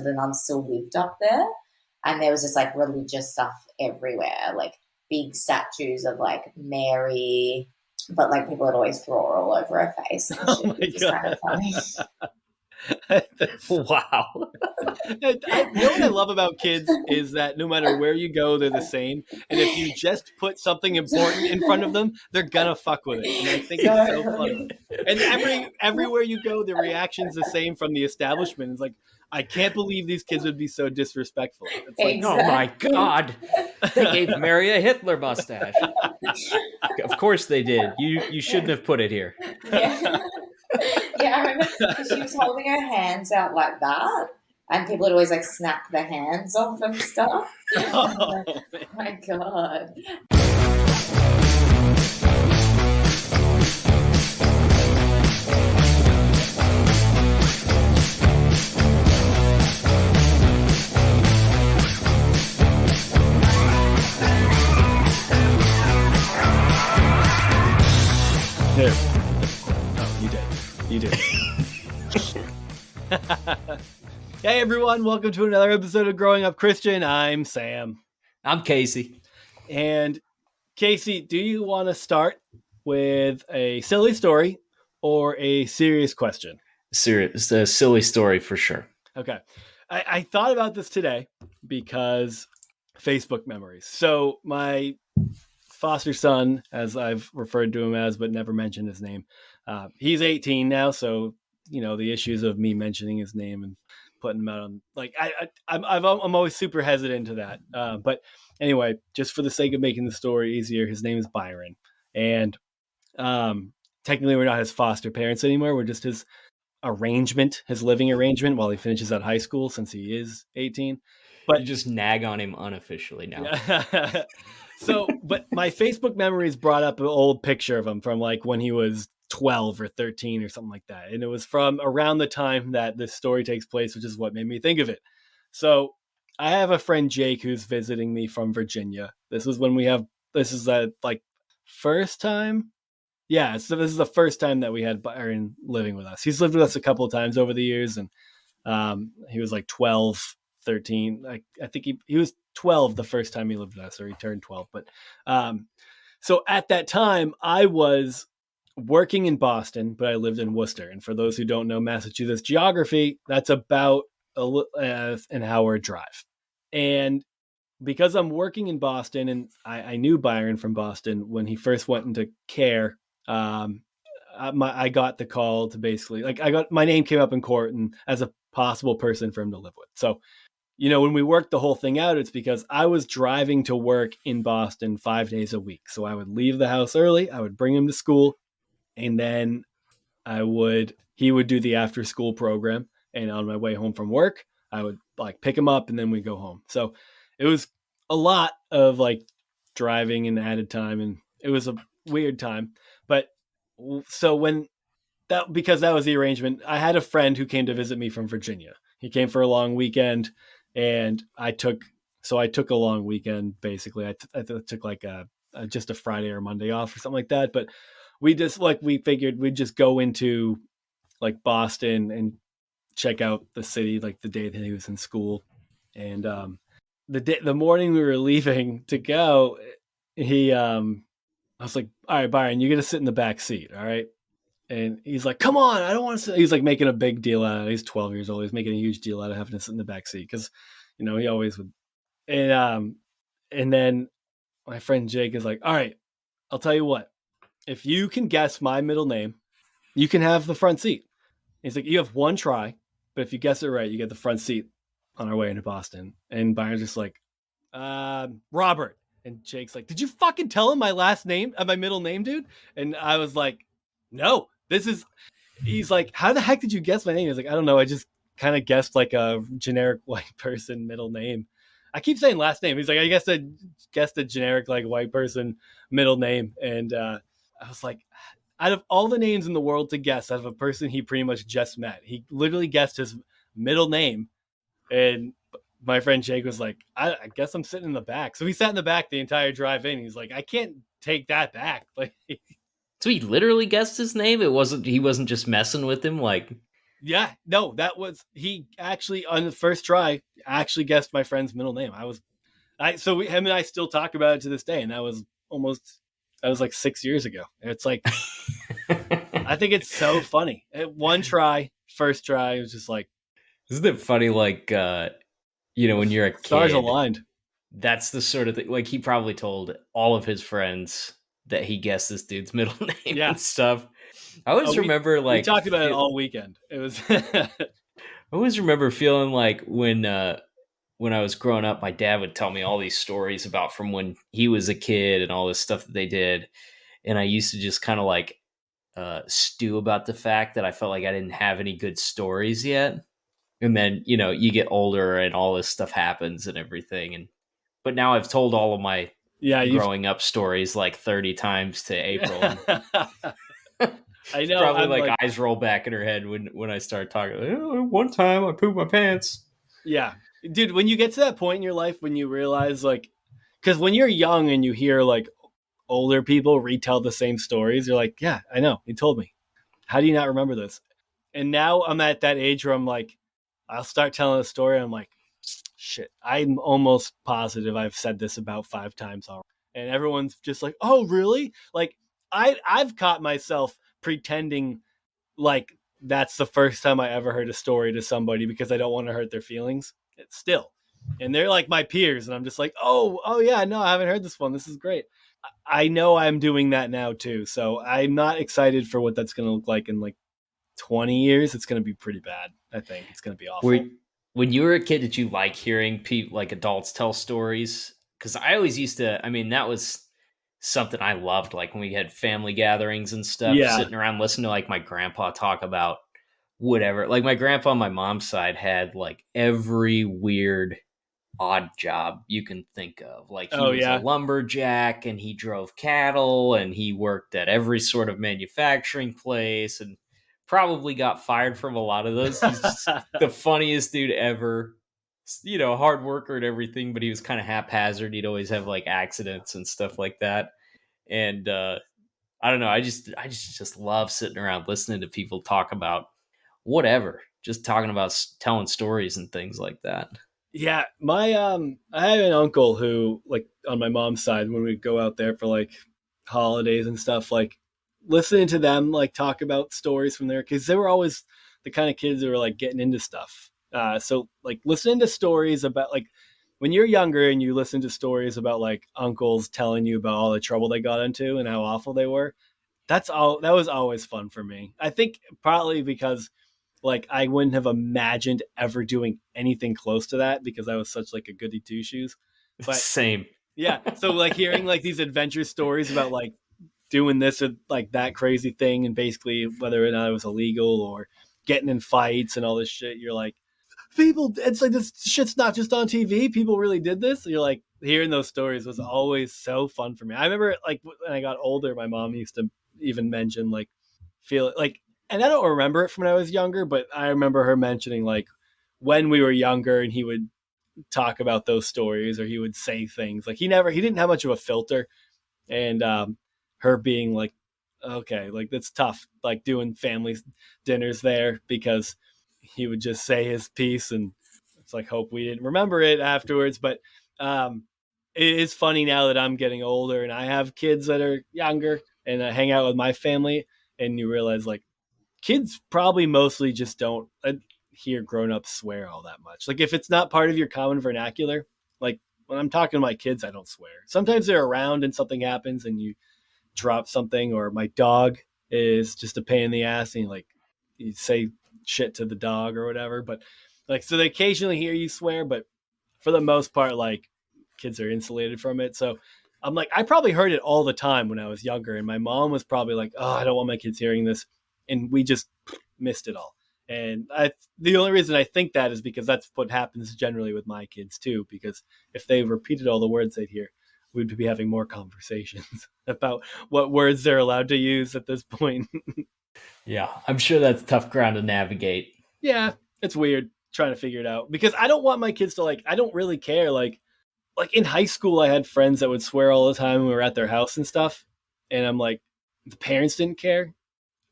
the nuns still lived up there, and there was just like religious stuff everywhere, like big statues of like Mary, but like people would always draw all over her face and shit, which is kind of funny. Wow. You know what I love about kids is that no matter where you go, they're the same. And if you just put something important in front of them, they're gonna fuck with it. And I think it's so funny. And everywhere you go, the reaction's the same from the establishment. It's like, I can't believe these kids would be so disrespectful. It's like, exactly. Oh my God. They gave Mary a Hitler mustache. Of course they did. You shouldn't have put it here. Yeah, I remember she was holding her hands out like that, and people would always like snap the hands off and stuff. Oh my God. There. Oh, you did. Hey everyone, welcome to another episode of Growing Up Christian. I'm Sam. I'm Casey. And Casey, do you want to start with a silly story or a serious question? It's a silly story for sure. Okay. I thought about this today because Facebook memories. So my foster son, as I've referred to him as, but never mentioned his name, he's 18 now. So, you know, the issues of me mentioning his name and putting him out on, like, I'm always super hesitant to that. But anyway, just for the sake of making the story easier, his name is Byron. And technically we're not his foster parents anymore. We're just his living arrangement while he finishes out high school, since he is 18. But you just nag on him unofficially now. So, but my Facebook memories brought up an old picture of him from like when he was 12 or 13 or something like that. And it was from around the time that this story takes place, which is what made me think of it. So I have a friend, Jake, who's visiting me from Virginia. This is the like first time. Yeah. So this is the first time that we had Byron living with us. He's lived with us a couple of times over the years. And he was like 12, 13. I think he was 12 the first time he lived with us, or he turned 12. But so at that time I was working in Boston, but I lived in Worcester. And for those who don't know Massachusetts geography, that's about an hour drive. And because I'm working in Boston, and I knew Byron from Boston when he first went into care, I got the call to basically, like, my name came up in court and as a possible person for him to live with. So, you know, when we worked the whole thing out, it's because I was driving to work in Boston 5 days a week. So I would leave the house early, I would bring him to school, and then he would do the after school program. And on my way home from work, I would like pick him up and then we'd go home. So it was a lot of like driving and added time, and it was a weird time. But so because that was the arrangement, I had a friend who came to visit me from Virginia. He came for a long weekend, and I took a long weekend. Basically, I took like just a Friday or Monday off or something like that. But we figured we'd just go into like Boston and check out the city like the day that he was in school. And the morning we were leaving to go, I was like, all right, Byron, you're going to sit in the back seat. All right. And he's like, come on, I don't want to sit. He's like making a big deal out of it. He's 12 years old. He's making a huge deal out of having to sit in the back seat because, you know, he always would. And then my friend Jake is like, all right, I'll tell you what. If you can guess my middle name, you can have the front seat. He's like, you have one try, but if you guess it right, you get the front seat on our way into Boston. And Byron's just like, Robert. And Jake's like, did you fucking tell him my last name, my middle name, dude? And I was like, no, he's like, how the heck did you guess my name? He's like, I don't know. I just kind of guessed like a generic white person middle name. I keep saying last name. He's like, I guess I guessed a generic like white person middle name. And I was like, out of all the names in the world to guess, out of a person he pretty much just met, he literally guessed his middle name. And my friend Jake was like, I guess I'm sitting in the back. So he sat in the back the entire drive in. He's like, I can't take that back. Like, so he literally guessed his name? He wasn't just messing with him? Like, Yeah, no, he actually on the first try actually guessed my friend's middle name. Him and I still talk about it to this day, and that was like 6 years ago. And it's like, I think it's so funny. One try, first try, it was just like, isn't it funny? Like, when you're a kid, stars aligned. That's the sort of thing. Like, he probably told all of his friends that he guessed this dude's middle name and stuff. I always remember, like, we talked about it all weekend. It was. I always remember feeling like when I was growing up, my dad would tell me all these stories about from when he was a kid and all this stuff that they did, and I used to just kind of like stew about the fact that I felt like I didn't have any good stories yet. And then you get older and all this stuff happens and everything, but now I've told all of my growing up stories like 30 times to April. I know. Probably like eyes roll back in her head when I start talking. One time I pooped my pants. Yeah, dude. When you get to that point in your life when you realize, like, because when you're young and you hear like older people retell the same stories, you're like, yeah, I know. He told me. How do you not remember this? And now I'm at that age where I'm like, I'll start telling a story. And I'm like, shit, I'm almost positive I've said this about 5 times already. And everyone's just like, oh, really? Like, I've caught myself pretending like that's the first time I ever heard a story to somebody because I don't want to hurt their feelings. It's still. And they're like my peers. And I'm just like, oh yeah, no, I haven't heard this one. This is great. I know I'm doing that now too. So I'm not excited for what that's going to look like in like 20 years. It's going to be pretty bad. I think it's going to be awful. When you were a kid, did you like hearing people, like adults, tell stories? Because I always used to. I mean, that was something I loved. Like when we had family gatherings and stuff, sitting around listening to like my grandpa talk about whatever. Like my grandpa on my mom's side had like every weird, odd job you can think of. Like he was a lumberjack, and he drove cattle, and he worked at every sort of manufacturing place, and probably got fired from a lot of those. He's just the funniest dude ever. Hard worker and everything, but he was kind of haphazard. He'd always have like accidents and stuff like that. And I don't know. I just love sitting around listening to people talk about whatever, just talking about telling stories and things like that. Yeah, my I have an uncle who, like, on my mom's side, when we go out there for like holidays and stuff, like listening to them like talk about stories from there, because they were always the kind of kids that were like getting into stuff. So like listening to stories about, like, when you're younger and you listen to stories about like uncles telling you about all the trouble they got into and how awful they were, that was always fun for me. I think partly because like I wouldn't have imagined ever doing anything close to that because I was such like a goody two shoes. But same. Yeah. So like hearing like these adventure stories about like doing this or like that crazy thing, and basically whether or not it was illegal or getting in fights and all this shit, you're like, people, it's like, this shit's not just on TV. People really did this. You're like, hearing those stories was always so fun for me. I remember like when I got older, my mom used to even mention like, feel like, and I don't remember it from when I was younger, but I remember her mentioning like when we were younger and he would talk about those stories, or he would say things like he didn't have much of a filter. And her being like, okay, like that's tough, like doing family dinners there, because he would just say his piece, and it's like, hope we didn't remember it afterwards. But it is funny now that I'm getting older and I have kids that are younger and I hang out with my family, and you realize like kids probably mostly just don't hear grown-ups swear all that much. Like if it's not part of your common vernacular, like when I'm talking to my kids, I don't swear. Sometimes they're around and something happens and you drop something, or my dog is just a pain in the ass and you say shit to the dog or whatever. But like, so they occasionally hear you swear, but for the most part, like kids are insulated from it. So I'm like, I probably heard it all the time when I was younger, and my mom was probably like, oh, I don't want my kids hearing this. And we just missed it all. And the only reason I think that is because that's what happens generally with my kids too, because if they repeated all the words they'd hear, we'd be having more conversations about what words they're allowed to use at this point. Yeah, I'm sure that's tough ground to navigate. Yeah, it's weird trying to figure it out, because I don't want my kids to I don't really care. Like in high school, I had friends that would swear all the time when we were at their house and stuff. And I'm like, the parents didn't care.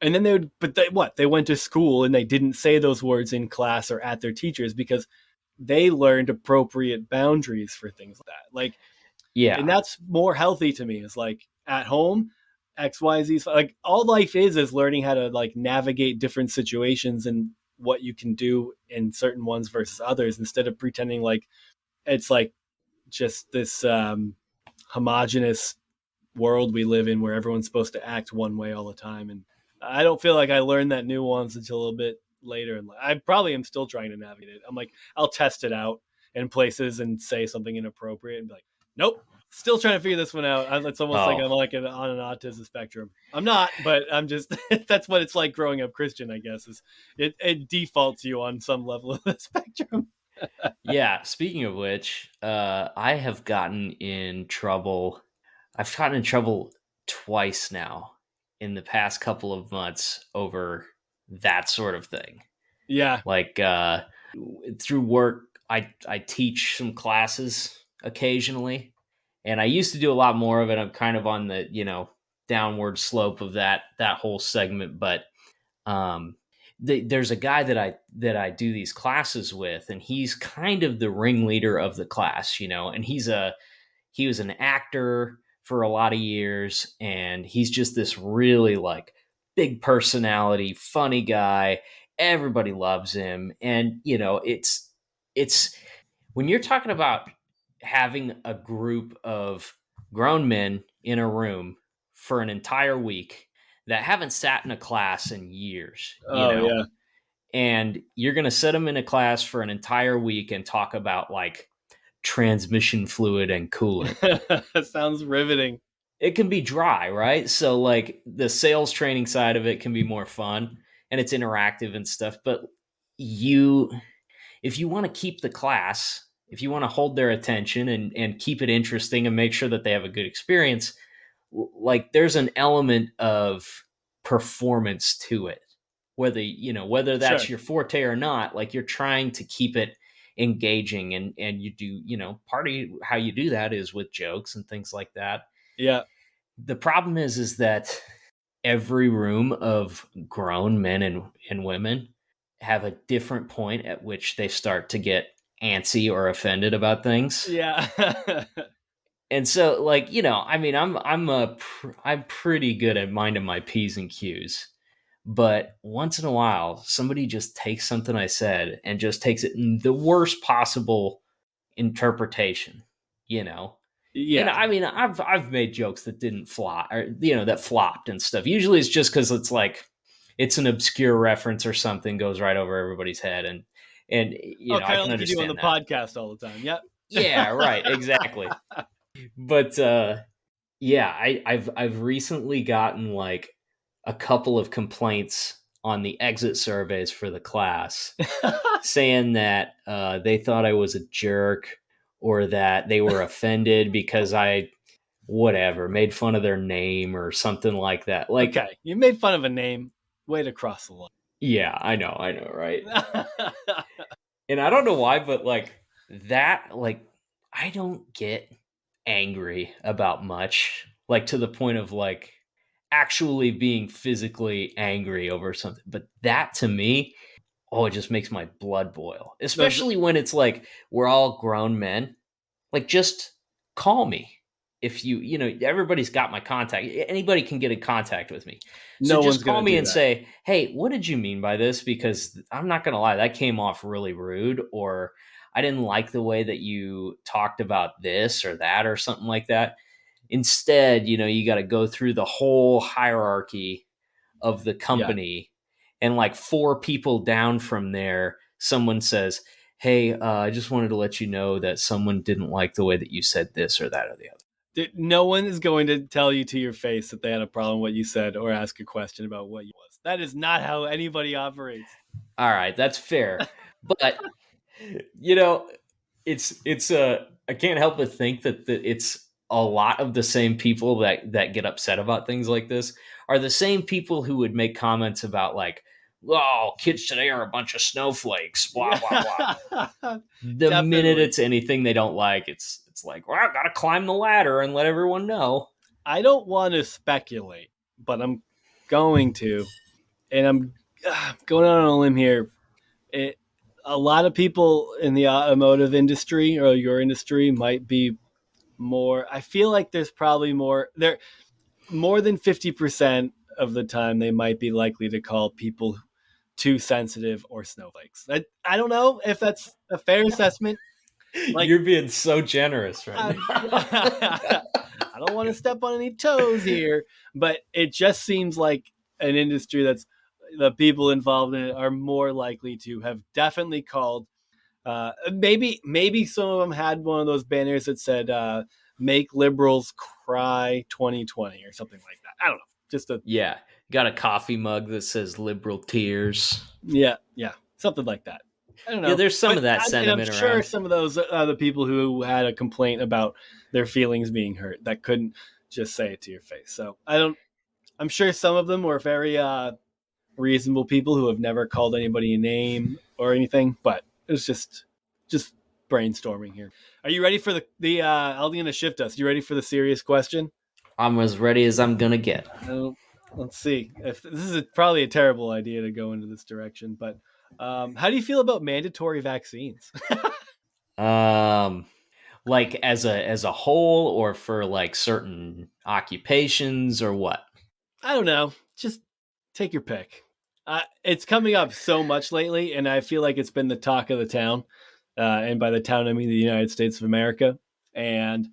And then they went to school and they didn't say those words in class or at their teachers because they learned appropriate boundaries for things like that. Like, yeah. And that's more healthy to me. Is like at home, X, Y, Z. Like all life is learning how to like navigate different situations and what you can do in certain ones versus others, instead of pretending like it's like just this homogenous world we live in where everyone's supposed to act one way all the time. And I don't feel like I learned that nuance until a little bit later in life. I probably am still trying to navigate it. I'm like, I'll test it out in places and say something inappropriate and be like, nope, still trying to figure this one out. It's almost like I'm like on an autism spectrum. I'm not, but I'm just, that's what it's like growing up Christian, I guess, is it defaults you on some level of the spectrum. Yeah. Speaking of which, I have gotten in trouble. I've gotten in trouble twice now in the past couple of months over that sort of thing. Yeah. Like through work, I teach some classes occasionally, and I used to do a lot more of it. I'm kind of on the, downward slope of that whole segment, but there's a guy that I do these classes with, and he's kind of the ringleader of the class, and he was an actor for a lot of years, and he's just this really like big personality, funny guy. Everybody loves him. And, it's when you're talking about having a group of grown men in a room for an entire week that haven't sat in a class in years, Yeah. And you're going to set them in a class for an entire week and talk about like transmission fluid and coolant. That sounds riveting. It can be dry, right? So like the sales training side of it can be more fun and it's interactive and stuff. But if you want to keep the class, if you want to hold their attention and keep it interesting and make sure that they have a good experience, like there's an element of performance to it. Whether that's Sure. your forte or not, like you're trying to keep it engaging, and you do, part of how you do that is with jokes and things like that. Yeah. The problem is that every room of grown men and women have a different point at which they start to get antsy or offended about things. Yeah. And so like, I'm pretty good at minding my P's and Q's. But once in a while, somebody just takes something I said and just takes it in the worst possible interpretation, Yeah. I've made jokes that didn't fly, or that flopped and stuff. Usually it's just because it's like it's an obscure reference or something goes right over everybody's head, and I can like understand you do on the that. podcast all the time. Yep. Yeah, right, exactly. But I've recently gotten like a couple of complaints on the exit surveys for the class saying that they thought I was a jerk, or that they were offended because I made fun of their name or something like that. Like, okay, you made fun of a name. Way to cross the line. Yeah, I know, right? And I don't know why, but like that, like I don't get angry about much, like to the point of like actually being physically angry over something. But that to me, it just makes my blood boil, especially when it's like we're all grown men. Like, just call me. If everybody's got my contact. Anybody can get in contact with me. So just call me and say, hey, what did you mean by this? Because I'm not going to lie, that came off really rude, or I didn't like the way that you talked about this or that or something like that. Instead, you got to go through the whole hierarchy of the company, and like 4 people down from there, someone says, hey, I just wanted to let you know that someone didn't like the way that you said this or that or the other. No one is going to tell you to your face that they had a problem with what you said or ask a question about what you was. That is not how anybody operates. All right, that's fair. But it's I can't help but think that it's a lot of the same people that get upset about things like this are the same people who would make comments about like, oh, kids today are a bunch of snowflakes, blah, blah, blah. The minute it's anything they don't like, it's like, well, I got to climb the ladder and let everyone know. I don't want to speculate, but I'm going to. and I'm going out on a limb here. A lot of people in the automotive industry or your industry might be more. I feel like there's probably more than 50% of the time they might be likely to call people too sensitive or snowflakes. I don't know if that's a fair assessment. Like, you're being so generous right now. I don't want to step on any toes here, but it just seems like an industry that's the people involved in it are more likely to have definitely called. Maybe some of them had one of those banners that said "Make liberals cry 2020" or something like that. I don't know. Got a coffee mug that says "Liberal Tears." Yeah, something like that. I don't know. Yeah, there's some of that sentiment I'm around. sure some of those are the people who had a complaint about their feelings being hurt that couldn't just say it to your face. So I'm sure some of them were very reasonable people who have never called anybody a name or anything, but it was just brainstorming here. Are you ready for the I'm going to shift us. You ready for the serious question? I'm as ready as I'm going to get. Let's see. If this is probably a terrible idea to go into this direction, but how do you feel about mandatory vaccines? Like as a whole, or for like certain occupations, or what? I don't know. Just take your pick. It's coming up so much lately, and I feel like it's been the talk of the town. And by the town, I mean the United States of America. And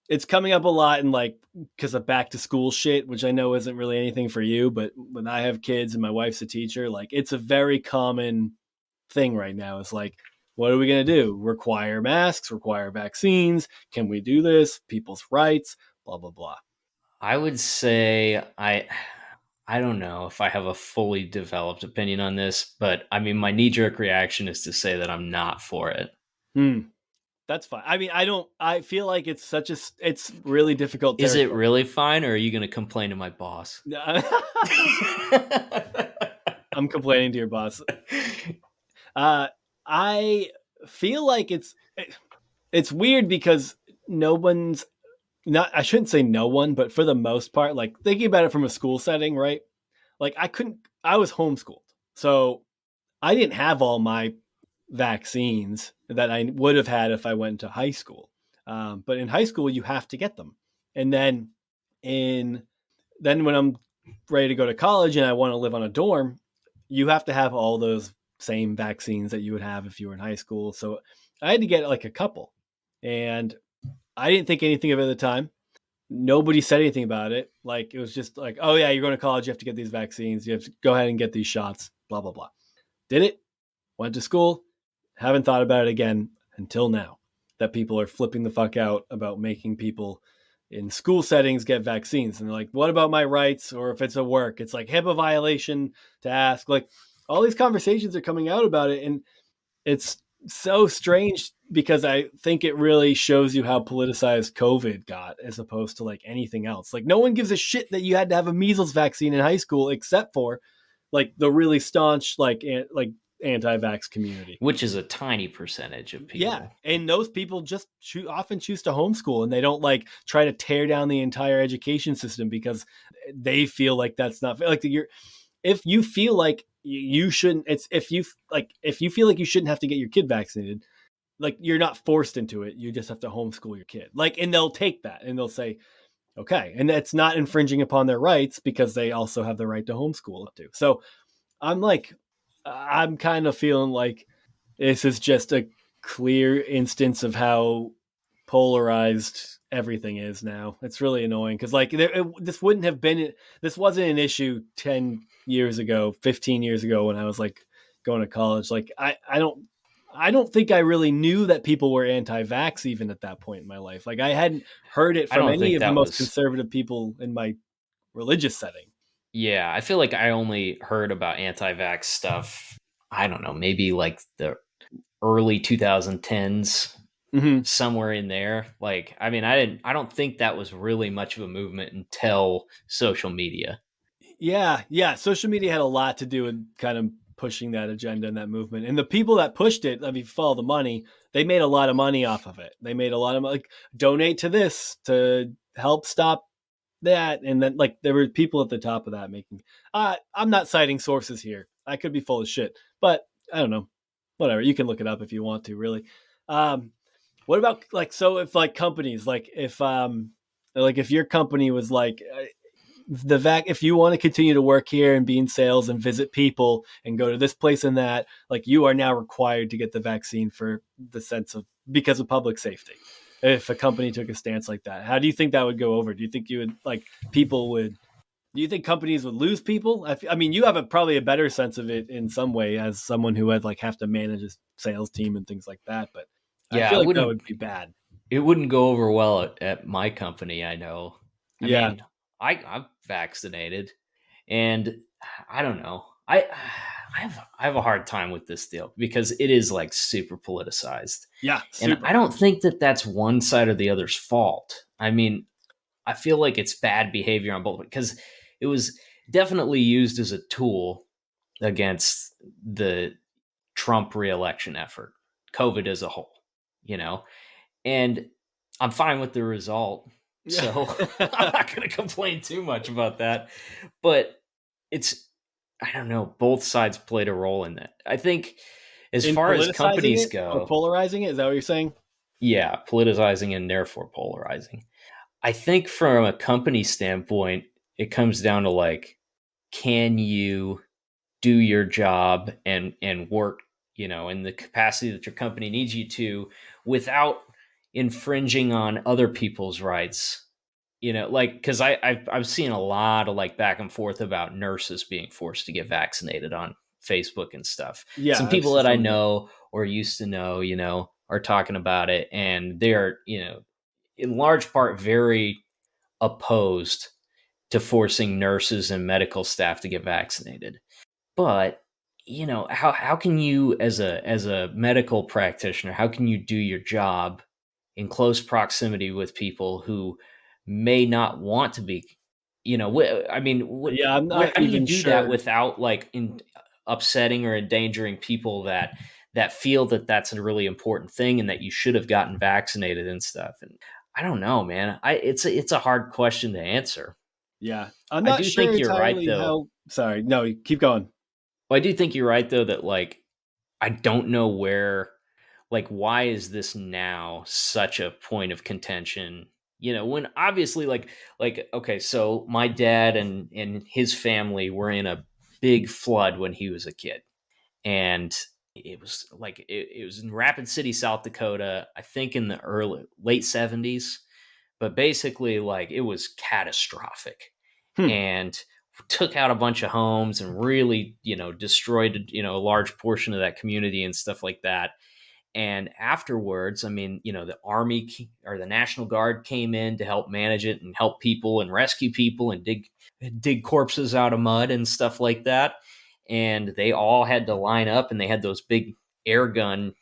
it's coming up a lot in like because of back to school shit, which I know isn't really anything for you, but when I have kids and my wife's a teacher, like it's a very common thing right now. It's like, what are we going to do? Require masks, require vaccines. Can we do this? People's rights, blah, blah, blah. I would say I don't know if I have a fully developed opinion on this, but I mean, my knee-jerk reaction is to say that I'm not for it. That's fine. I mean, I feel like it's it's really difficult. Is it really fine, or are you going to complain to my boss? I'm complaining to your boss. I feel like it's weird because I shouldn't say no one, but for the most part, like thinking about it from a school setting, right? Like I was homeschooled. So I didn't have all my vaccines that I would have had if I went to high school. But in high school, you have to get them. And then when I'm ready to go to college and I want to live on a dorm, you have to have all those same vaccines that you would have if you were in high school. So I had to get like a couple, and I didn't think anything of it at the time. Nobody said anything about it. Like it was just like, oh yeah, you're going to college. You have to get these vaccines. You have to go ahead and get these shots, blah, blah, blah. Did it, went to school. Haven't thought about it again until now that people are flipping the fuck out about making people in school settings get vaccines. And they're like, what about my rights? Or if it's a work, it's like HIPAA violation to ask. Like all these conversations are coming out about it. And it's so strange because I think it really shows you how politicized COVID got as opposed to like anything else. Like no one gives a shit that you had to have a measles vaccine in high school except for like the really staunch, like anti-vax community, which is a tiny percentage of people. Yeah, and those people just often choose to homeschool, and they don't like try to tear down the entire education system because they feel like that's not like if you feel like you shouldn't. If you feel like you shouldn't have to get your kid vaccinated, like you're not forced into it. You just have to homeschool your kid. Like, and they'll take that and they'll say, okay, and that's not infringing upon their rights because they also have the right to homeschool too. So I'm kind of feeling like this is just a clear instance of how polarized everything is now. It's really annoying because like this wasn't an issue 10 years ago, 15 years ago when I was like going to college. Like I don't think I really knew that people were anti-vax even at that point in my life. Like I hadn't heard it from any of the most conservative people in my religious setting. Yeah, I feel like I only heard about anti-vax stuff, I don't know, maybe like the early 2010s, somewhere in there. Like, I mean, I don't think that was really much of a movement until social media. Yeah. Social media had a lot to do with kind of pushing that agenda and that movement. And the people that pushed it, I mean, follow the money, they made a lot of money off of it. They made a lot of like donate to this to help stop that, and then like there were people at the top of that making. I'm not citing sources here. I could be full of shit, but I don't know. Whatever. You can look it up if you want to. Really. What about like so if like companies like if your company was like if you want to continue to work here and be in sales and visit people and go to this place and that, like you are now required to get the vaccine for the sense of because of public safety. If a company took a stance like that, how do you think that would go over? Do you think you would like people would? Do you think companies would lose people? I mean, you have probably a better sense of it in some way as someone who would like have to manage a sales team and things like that. But yeah, I feel like that would be bad. It wouldn't go over well at my company. I know. I mean, I'm vaccinated, and I don't know. I have a hard time with this deal because it is like super politicized. Yeah, and I don't think that that's one side or the other's fault. I mean, I feel like it's bad behavior on both because it was definitely used as a tool against the Trump reelection effort, COVID as a whole, and I'm fine with the result. So I'm not going to complain too much about that, but I don't know. Both sides played a role in that. I think as far as companies go, or polarizing it, is that what you're saying? Yeah. Politicizing and therefore polarizing. I think from a company standpoint, it comes down to like, can you do your job and work, in the capacity that your company needs you to without infringing on other people's rights? Because I've seen a lot of like back and forth about nurses being forced to get vaccinated on Facebook and stuff. Yeah, some people that I know or used to know, are talking about it, and they're, in large part very opposed to forcing nurses and medical staff to get vaccinated. But how can you as a medical practitioner, how can you do your job in close proximity with people who may not want to be, I mean, I'm not how do you do sure. that without like upsetting or endangering people that feel that that's a really important thing and that you should have gotten vaccinated and stuff? And I don't know, man. It's a hard question to answer. Yeah, I'm not sure think you're right though. Sorry, no, keep going. Well, I do think you're right though that like I don't know where, like, why is this now such a point of contention? When obviously like, okay, so my dad and his family were in a big flood when he was a kid. And it was like, it was in Rapid City, South Dakota, I think in the late 70s. But basically like it was catastrophic and took out a bunch of homes and really, destroyed, a large portion of that community and stuff like that. And afterwards, I mean, the Army or the National Guard came in to help manage it and help people and rescue people and dig corpses out of mud and stuff like that. And they all had to line up, and they had those big air gun,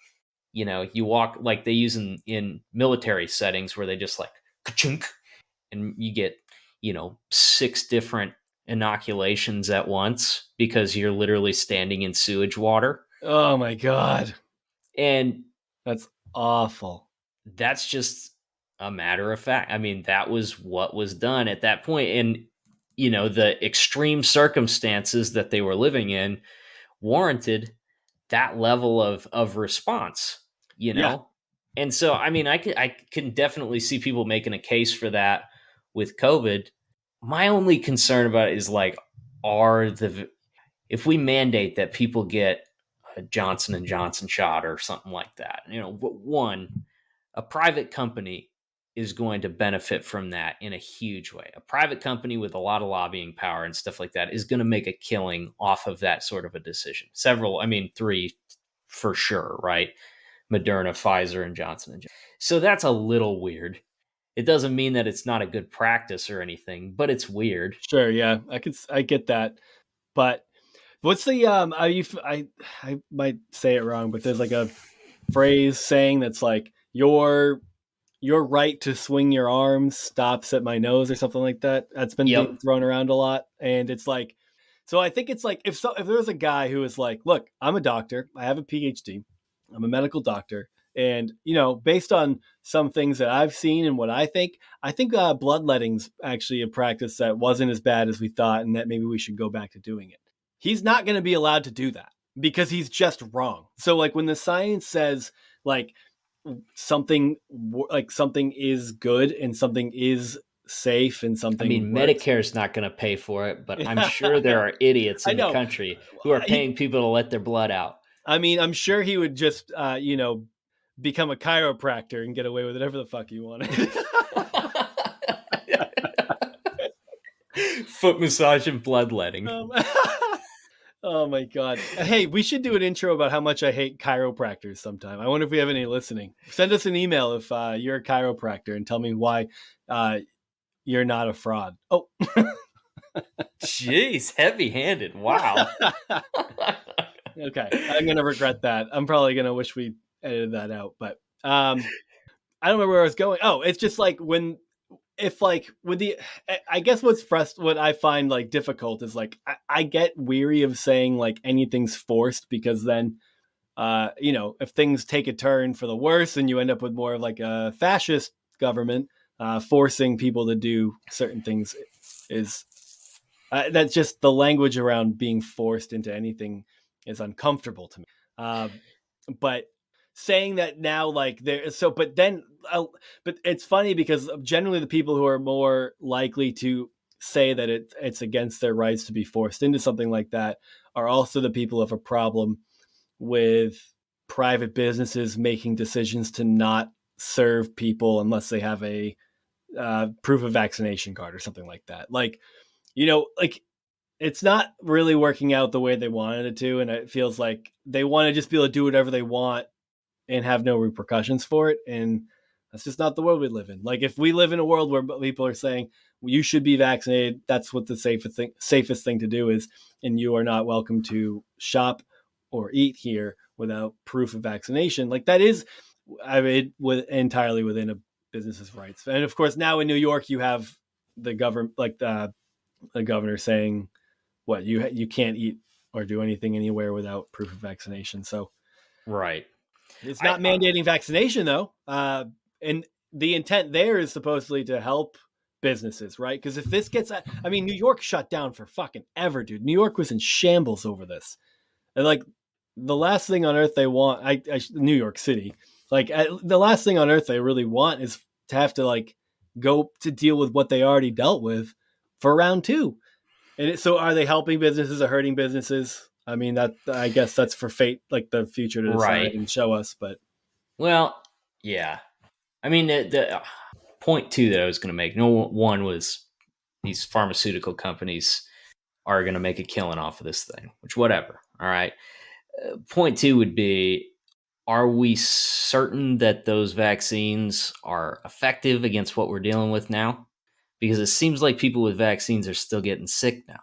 you walk like they use in military settings where they just like ka-chunk, and you get, 6 different inoculations at once because you're literally standing in sewage water. Oh my God. And that's awful. That's just a matter of fact. I mean, that was what was done at that point. And, the extreme circumstances that they were living in warranted that level of response, Yeah. And so, I mean, I can definitely see people making a case for that with COVID. My only concern about it is like, if we mandate that people get a Johnson & Johnson shot or something like that, one, a private company is going to benefit from that in a huge way. A private company with a lot of lobbying power and stuff like that is going to make a killing off of that sort of a decision. 3 for sure, right? Moderna, Pfizer, and Johnson & Johnson. So that's a little weird. It doesn't mean that it's not a good practice or anything, but it's weird. Sure, yeah, I get that. But what's the I might say it wrong, but there's like a phrase saying that's like your right to swing your arms stops at my nose or something like that. That's been being thrown around a lot, and it's like, so I think it's like if there was a guy who was like, look, I'm a doctor, I have a PhD, I'm a medical doctor, And, based on some things that I've seen and what I think bloodletting's actually a practice that wasn't as bad as we thought, and that maybe we should go back to doing it. He's not going to be allowed to do that because he's just wrong. So like when the science says like something is good and something is safe and something Medicare's not going to pay for it, but I'm sure there are idiots in the country who are paying people to let their blood out. I'm sure he would just become a chiropractor and get away with whatever the fuck he wanted. Foot massage and bloodletting. Oh my God. Hey, we should do an intro about how much I hate chiropractors sometime. I wonder if we have any listening. Send us an email if you're a chiropractor and tell me why you're not a fraud. Oh. Jeez, heavy-handed. Wow. Okay. I'm going to regret that. I'm probably going to wish we edited that out, but I don't remember where I was going. Oh, it's just like I guess what I find like difficult is like I get weary of saying like anything's forced, because then if things take a turn for the worse and you end up with more of like a fascist government forcing people to do certain things is that's just the language around being forced into anything is uncomfortable to me. But saying that now, like but it's funny because generally the people who are more likely to say that it's against their rights to be forced into something like that are also the people who have a problem with private businesses making decisions to not serve people unless they have a proof of vaccination card or something like that. Like, like it's not really working out the way they wanted it to. And it feels like they want to just be able to do whatever they want and have no repercussions for it. And that's just not the world we live in. Like if we live in a world where people are saying, well, you should be vaccinated, that's what the safest thing to do is, and you are not welcome to shop or eat here without proof of vaccination. Like that is, entirely within a business's rights. And of course, now in New York, you have the government, like the governor saying what you can't eat or do anything anywhere without proof of vaccination. So, right. It's not mandating vaccination though. And the intent there is supposedly to help businesses, right? Because if this gets, New York shut down for fucking ever, dude. New York was in shambles over this. And like the last thing on earth they want, New York City, like the last thing on earth they really want is to have to like go to deal with what they already dealt with for round two. And so are they helping businesses or hurting businesses? I guess that's for fate, like the future to decide and show us. But well, yeah. The point two that I was going to make, one was these pharmaceutical companies are going to make a killing off of this thing, which whatever. All right. Point two would be, are we certain that those vaccines are effective against what we're dealing with now? Because it seems like people with vaccines are still getting sick now.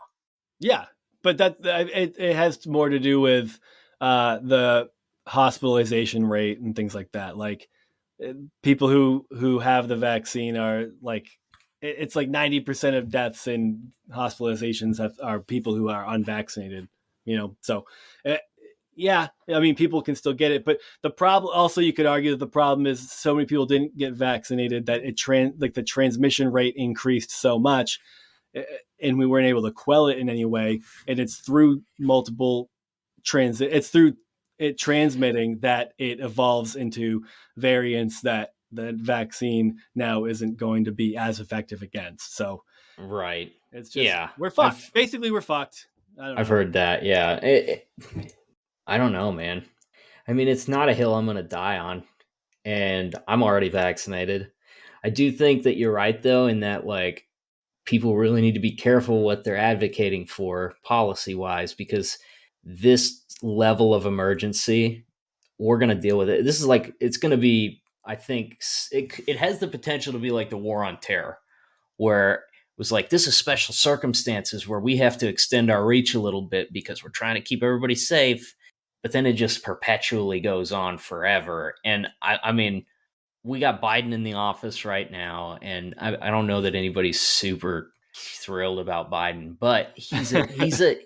Yeah. But it has more to do with the hospitalization rate and things like that. Like people who have the vaccine are like, it's like 90% of deaths and hospitalizations are people who are unvaccinated, So yeah, people can still get it. But the problem also, you could argue that the problem is so many people didn't get vaccinated that the transmission rate increased so much. And we weren't able to quell it in any way. And it's through multiple it's through it transmitting that it evolves into variants that the vaccine now isn't going to be as effective against. So, right. It's just, we're fucked. Basically, we're fucked. I've heard that. Yeah. I don't know, man. It's not a hill I'm going to die on, and I'm already vaccinated. I do think that you're right though, in that like, people really need to be careful what they're advocating for policy-wise, because this level of emergency, we're going to deal with it. This is like, it's going to be, I think, it has the potential to be like the war on terror, where it was like, this is special circumstances where we have to extend our reach a little bit because we're trying to keep everybody safe, but then it just perpetually goes on forever. And we got Biden in the office right now, and I don't know that anybody's super thrilled about Biden, but he's a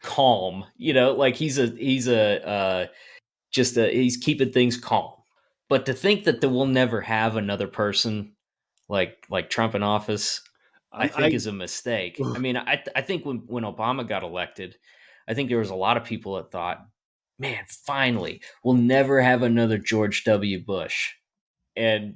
calm, like he's keeping things calm. But to think that we'll never have another person like Trump in office, I think is a mistake. I mean, I think when Obama got elected, I think there was a lot of people that thought, man, finally, we'll never have another George W. Bush. And,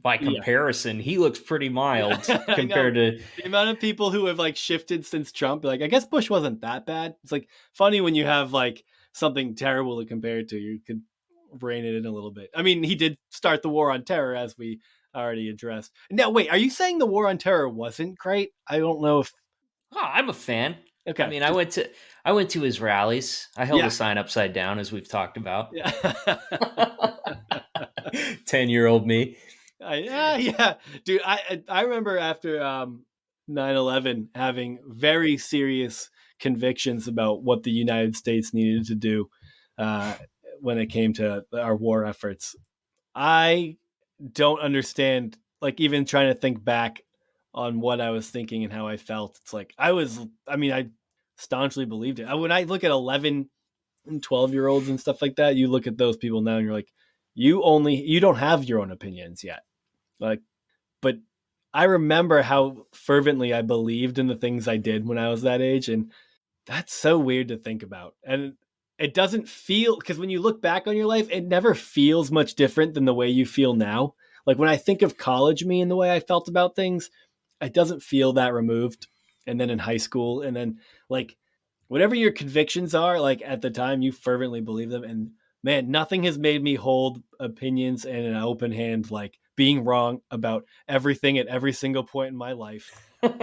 by comparison, he looks pretty mild compared to the amount of people who have like shifted since Trump. Like, I guess Bush wasn't that bad. It's like funny when you have like something terrible to compare it to. You could rein it in a little bit. I mean, he did start the war on terror, as we already addressed. Now, wait, are you saying the war on terror wasn't great? I don't know if. Oh, I'm a fan. Okay. I mean, I went to his rallies. I held a sign upside down, as we've talked about. Yeah. 10-year-old me. Yeah, dude. I remember after 9/11 having very serious convictions about what the United States needed to do when it came to our war efforts. I don't understand, like, even trying to think back on what I was thinking and how I felt. It's like I staunchly believed it. When I look at 11 and 12-year-olds and stuff like that, you look at those people now and you're like, you don't have your own opinions yet. Like, but I remember how fervently I believed in the things I did when I was that age. And that's so weird to think about. And it doesn't feel, because when you look back on your life, it never feels much different than the way you feel now. Like when I think of college me and the way I felt about things, it doesn't feel that removed. And then in high school, and then like whatever your convictions are, like at the time you fervently believe them. And man, nothing has made me hold opinions in an open hand, like being wrong about everything at every single point in my life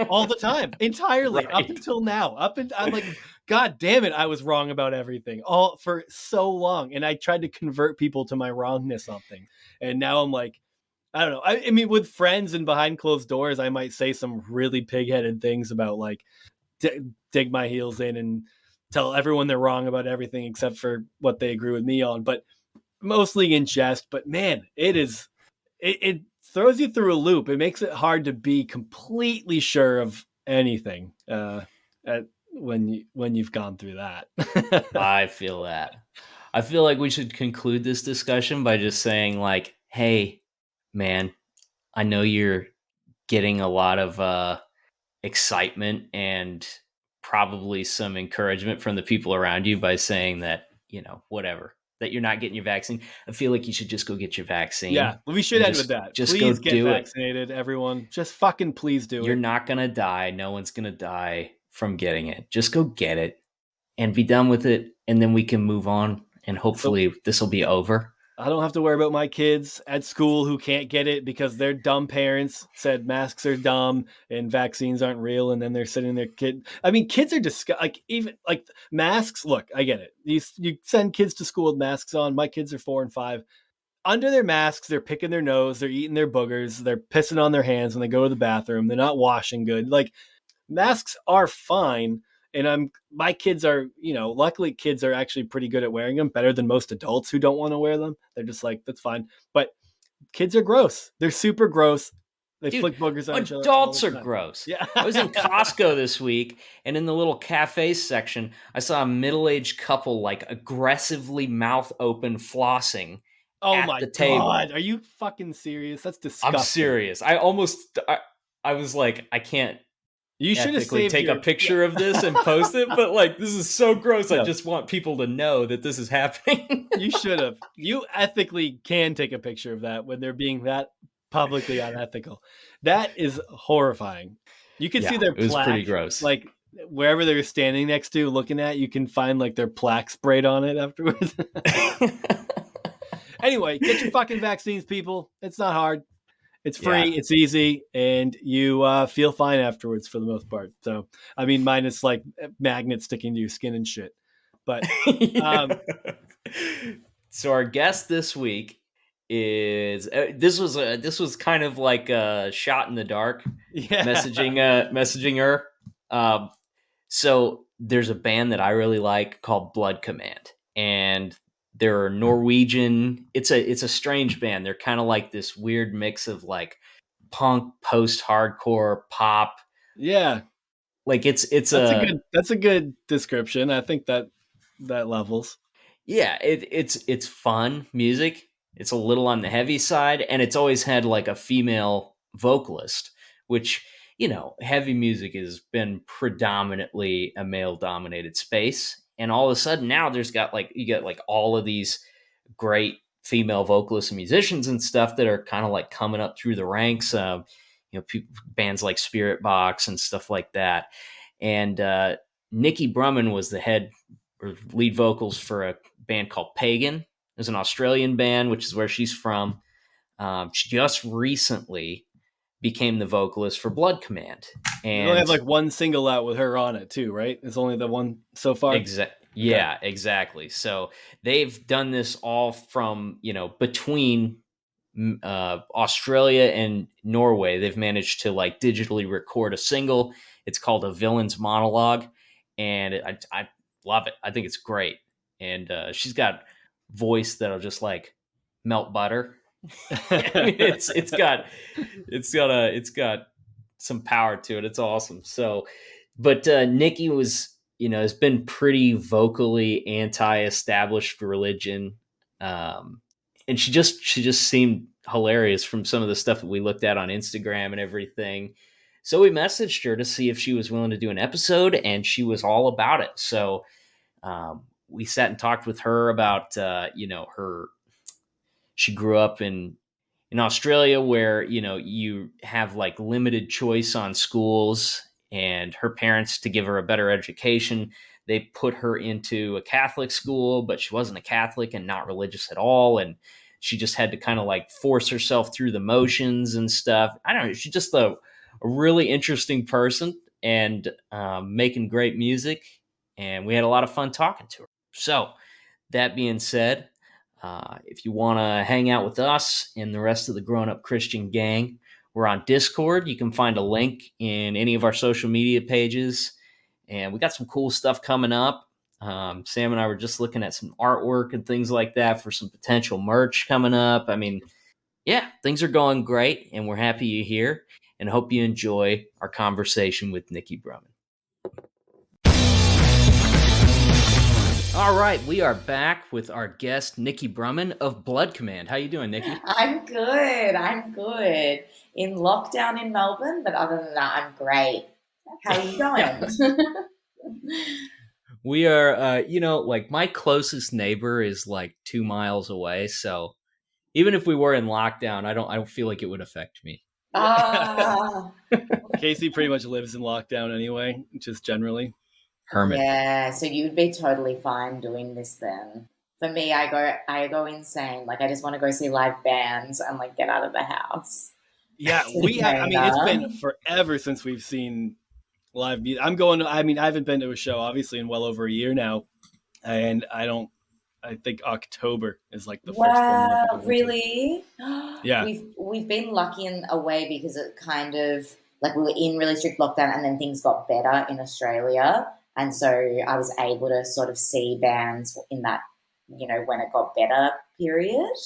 all the time, entirely, right. Up until now. I'm like, God damn it, I was wrong about everything all for so long. And I tried to convert people to my wrongness on things. And now I'm like, I don't know. I mean, with friends and behind closed doors, I might say some really pig-headed things about like dig my heels in and tell everyone they're wrong about everything except for what they agree with me on, but mostly in jest. But man, it throws you through a loop. It makes it hard to be completely sure of anything when you've gone through that. I feel that. I feel like we should conclude this discussion by just saying like, hey, man, I know you're getting a lot of excitement and probably some encouragement from the people around you by saying that, whatever, that you're not getting your vaccine. I feel like you should just go get your vaccine. Yeah, we should end with that. Just please go get do vaccinated, everyone. Just fucking please do it. You're not going to die. No one's going to die from getting it. Just go get it and be done with it. And then we can move on. And hopefully this will be over. I don't have to worry about my kids at school who can't get it because their dumb parents said masks are dumb and vaccines aren't real. And then they're sending their kid. I mean, kids are like even like masks. Look, I get it. You send kids to school with masks on. My kids are 4 and 5. Under their masks, they're picking their nose. They're eating their boogers. They're pissing on their hands when they go to the bathroom. They're not washing good. Like masks are fine. And my kids are, luckily kids are actually pretty good at wearing them, better than most adults who don't want to wear them. They're just like, that's fine. But kids are gross. They're super gross. They flick boogers on each other. Adults are gross. Yeah. I was in Costco this week, and in the little cafe section, I saw a middle-aged couple like aggressively mouth open flossing. Oh my God. Are you fucking serious? That's disgusting. I'm serious. I was like, I can't. You should have take a picture of this and post it, but like this is so gross. Yeah. I just want people to know that this is happening. You should have. You ethically can take a picture of that when they're being that publicly unethical. That is horrifying. You can see their plaque. It was pretty gross. Like wherever they were standing next to, looking at, you can find like their plaque sprayed on it afterwards. Anyway, get your fucking vaccines, people. It's not hard. It's free, it's easy, and you feel fine afterwards for the most part. So, I mean, minus like magnets sticking to your skin and shit. But so our guest this week is this was kind of like a shot in the dark, messaging her. So there's a band that I really like called Blood Command, and they're Norwegian. It's a strange band. They're kind of like this weird mix of like punk, post-hardcore, pop. Yeah, like that's a good description. I think that levels. Yeah, it's fun music. it's a little on the heavy side, and it's always had like a female vocalist, which, you know, heavy music has been predominantly a male dominated space. And all of a sudden now you get like all of these great female vocalists and musicians and stuff that are kind of like coming up through the ranks. Bands like Spirit Box and stuff like that. And Nikki Brumen was the head or lead vocals for a band called Pagan. It was an Australian band, which is where she's from. She just recently became the vocalist for Blood Command. And you only have like one single out with her on it too, right? It's only the one so far. Yeah, exactly. So they've done this all from, you know, between Australia and Norway. They've managed to like digitally record a single. It's called A Villain's Monologue, and I love it. I think it's great. And she's got voice that'll just like melt butter. I mean, it's got some power to it. It's awesome. So, but Nikki has been pretty vocally anti-established religion, and she just seemed hilarious from some of the stuff that we looked at on Instagram and everything. So we messaged her to see if she was willing to do an episode, and she was all about it. So we sat and talked with her about she grew up in Australia, where, you know, you have like limited choice on schools, and her parents, to give her a better education, they put her into a Catholic school, but she wasn't a Catholic and not religious at all. And she just had to kind of like force herself through the motions and stuff. I don't know. She's just a really interesting person, and making great music. And we had a lot of fun talking to her. So that being said, if you want to hang out with us and the rest of the Grown Up Christian gang, we're on Discord. You can find a link in any of our social media pages. And we got some cool stuff coming up. Sam and I were just looking at some artwork and things like that for some potential merch coming up. I mean, yeah, things are going great, and we're happy you're here, and hope you enjoy our conversation with Nikki Brumen. All right, we are back with our guest, Nikki Brumen of Blood Command. How you doing, Nikki? I'm good. In lockdown in Melbourne, but other than that, I'm great. How are you going? We are, like my closest neighbor is like 2 miles away. So even if we were in lockdown, I don't feel like it would affect me. Casey pretty much lives in lockdown anyway, just generally. Hermit. Yeah, so you'd be totally fine doing this then. For me, I go insane. Like, I just want to go see live bands and like get out of the house. Yeah, it's been forever since we've seen live music. I haven't been to a show obviously in well over a year now, and I think October is like the first one. Wow, really? Yeah. We've been lucky in a way, because it kind of like we were in really strict lockdown, and then things got better in Australia. And so I was able to sort of see bands in that, you know, when it got better period.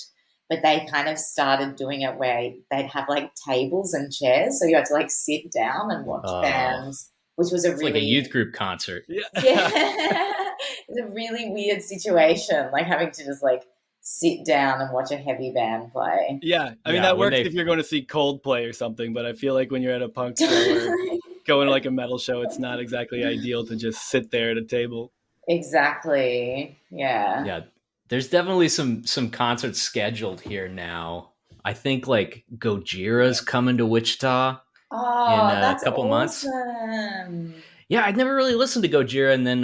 But they kind of started doing it where they'd have like tables and chairs. So you had to like sit down and watch bands, which was like a youth group concert. Yeah. It's a really weird situation, like having to just like sit down and watch a heavy band play. Yeah. I mean, that works if you're going to see Coldplay or something, but I feel like when you're at a punk show or going to like a metal show, it's not exactly ideal to just sit there at a table. Exactly. Yeah. Yeah. There's definitely some concerts scheduled here now. I think like Gojira's coming to Wichita in a couple months. Yeah, I'd never really listened to Gojira, and then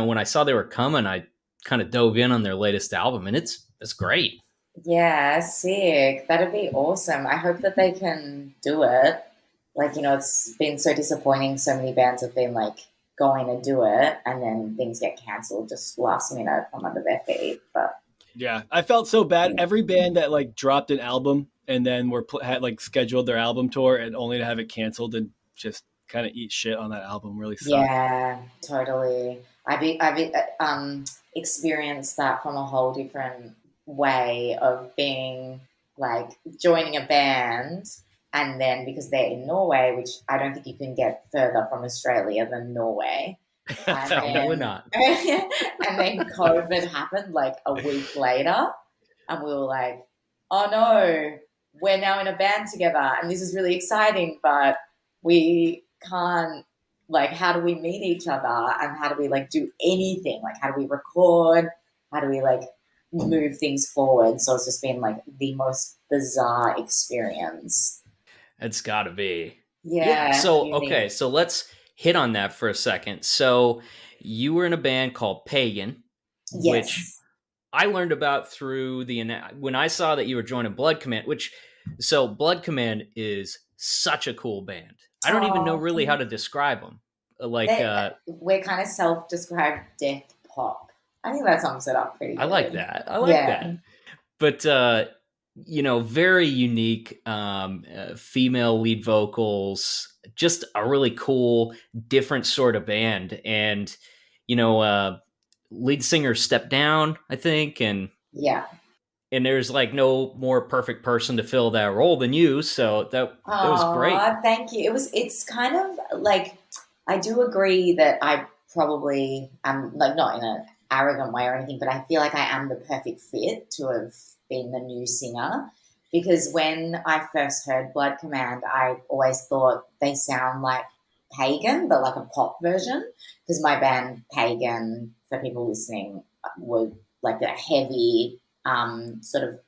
when I saw they were coming, I kind of dove in on their latest album, and it's great. Yeah, sick. That'd be awesome. I hope that they can do it. Like, you know, it's been so disappointing. So many bands have been like going to do it, and then things get cancelled just last minute from under their feet. But yeah, I felt so bad. Every band that like dropped an album and then had like scheduled their album tour, and only to have it canceled and just kind of eat shit on that album really sucked. Yeah, totally. I've experienced that from a whole different way of being like joining a band. And then because they're in Norway, which I don't think you can get further from Australia than Norway. Probably not. And then COVID happened like a week later. And we were like, oh no, we're now in a band together and this is really exciting, but we can't, like, how do we meet each other and how do we like do anything? Like, how do we record? How do we like move things forward? So it's just been like the most bizarre experience. It's gotta be. Yeah. So, okay. So let's hit on that for a second. So you were in a band called Pagan, Yes. which I learned about through when I saw that you were joining Blood Command, so Blood Command is such a cool band. I don't even know really how to describe them. Like, we're kind of self-described death pop. I think that sums it up pretty good. I like that. That. But, very unique female lead vocals, just a really cool, different sort of band. And, lead singer stepped down, I think. And there's like no more perfect person to fill that role than you. So that was great. Thank you. It's kind of like, I do agree that I probably am, like, not in an arrogant way or anything, but I feel like I am the perfect fit to have been the new singer, because when I first heard Blood Command, I always thought they sound like Pagan, but like a pop version, because my band Pagan, for people listening, were like a heavy sort of,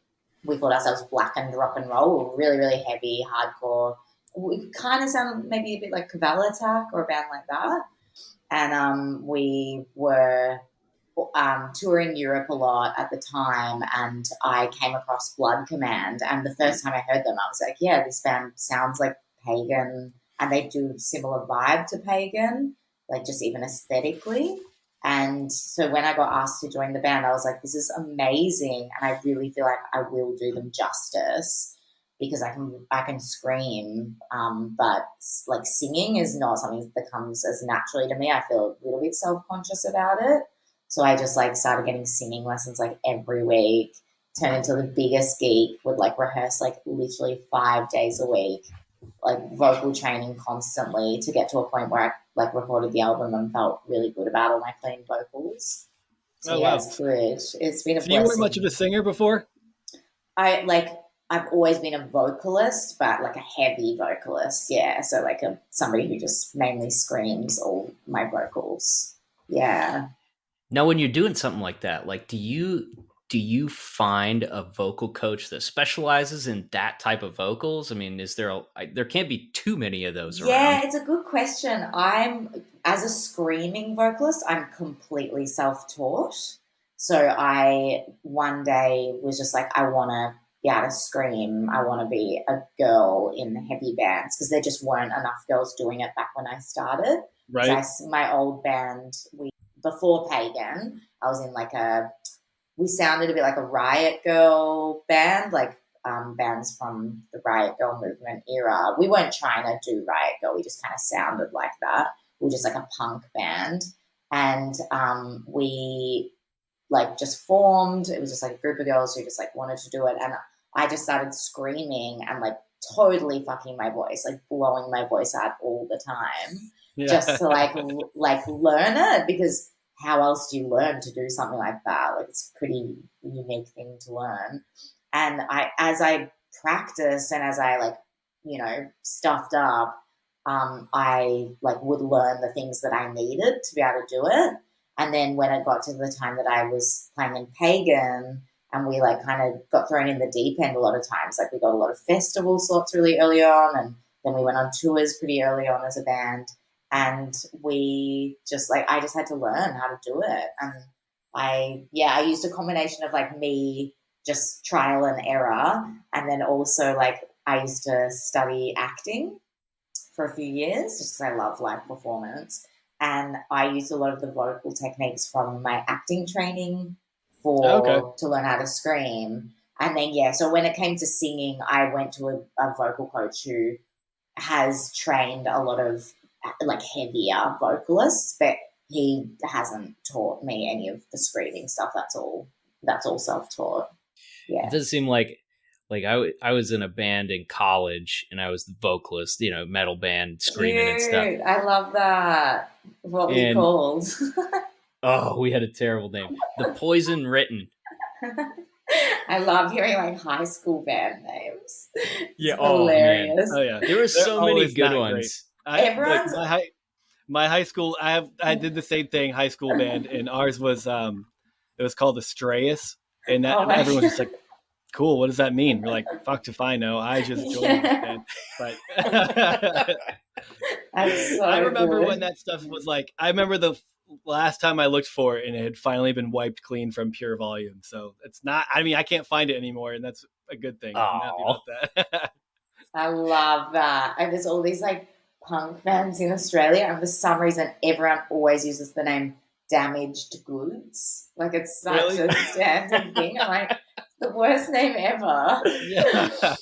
we called ourselves blackened rock and roll. We were really, really heavy, hardcore. We kind of sounded maybe a bit like Caval Attack or a band like that. And we were touring Europe a lot at the time, and I came across Blood Command, and the first time I heard them, I was like, yeah, this band sounds like Pagan, and they do similar vibe to Pagan, like just even aesthetically. And so when I got asked to join the band, I was like, this is amazing, and I really feel like I will do them justice, because I can scream, but like singing is not something that comes as naturally to me. I feel a little bit self-conscious about it. So I just like started getting singing lessons like every week, turned into the biggest geek, would like rehearse like literally 5 days a week, like vocal training constantly, to get to a point where I like recorded the album and felt really good about all my clean vocals. So wow. It's good. It's been a blessing. You weren't much of a singer before? I've always been a vocalist, but like a heavy vocalist, yeah. So like somebody who just mainly screams all my vocals, yeah. Now, when you're doing something like that, like, do you find a vocal coach that specializes in that type of vocals? I mean, there can't be too many of those around. Yeah, it's a good question. As a screaming vocalist, I'm completely self-taught. So I one day was just like, I want to be able to scream. I want to be a girl in heavy bands, because there just weren't enough girls doing it back when I started. Right. So my old band, before Pagan, I was in like we sounded a bit like a Riot Girl band, like bands from the Riot Girl movement era. We weren't trying to do Riot Girl. We just kind of sounded like that. We were just like a punk band. And we like just formed. It was just like a group of girls who just like wanted to do it. And I just started screaming and like totally fucking my voice, like blowing my voice out all the time, just to like learn it, because how else do you learn to do something like that? Like, it's a pretty unique thing to learn. And as I practiced and as I like, stuffed up, I like would learn the things that I needed to be able to do it. And then when it got to the time that I was playing in Pagan, and we like kind of got thrown in the deep end a lot of times, like we got a lot of festival slots really early on, and then we went on tours pretty early on as a band, and we just like, I just had to learn how to do it. And I used a combination of like me just trial and error, and then also like I used to study acting for a few years just because I love live performance. And I used a lot of the vocal techniques from my acting training to learn how to scream. And then, so when it came to singing, I went to a vocal coach who has trained a lot of like heavier vocalists, but he hasn't taught me any of the screaming stuff. That's all self-taught. Yeah. It does seem like I was in a band in college and I was the vocalist, metal band, screaming and stuff. I love that. What we called? Oh, we had a terrible name. The Poison Written. I love hearing like high school band names. Yeah. It's hilarious. Oh yeah, There were so many good ones. Everyone's my high school. I did the same thing, high school band, and ours was it was called Astraeus, and everyone was just like, cool, what does that mean? We're like, fuck if I know. I just joined this band. But so I remember good. when that stuff was like, I remember the last time I looked for it and it had finally been wiped clean from Pure Volume. So it's not, I mean, I can't find it anymore, and that's a good thing. I'm happy about that. I love that. And there's all these like punk bands in Australia, and for some reason everyone always uses the name Damaged Goods. Like it's such a standard thing. I'm like, the worst name ever. Yeah.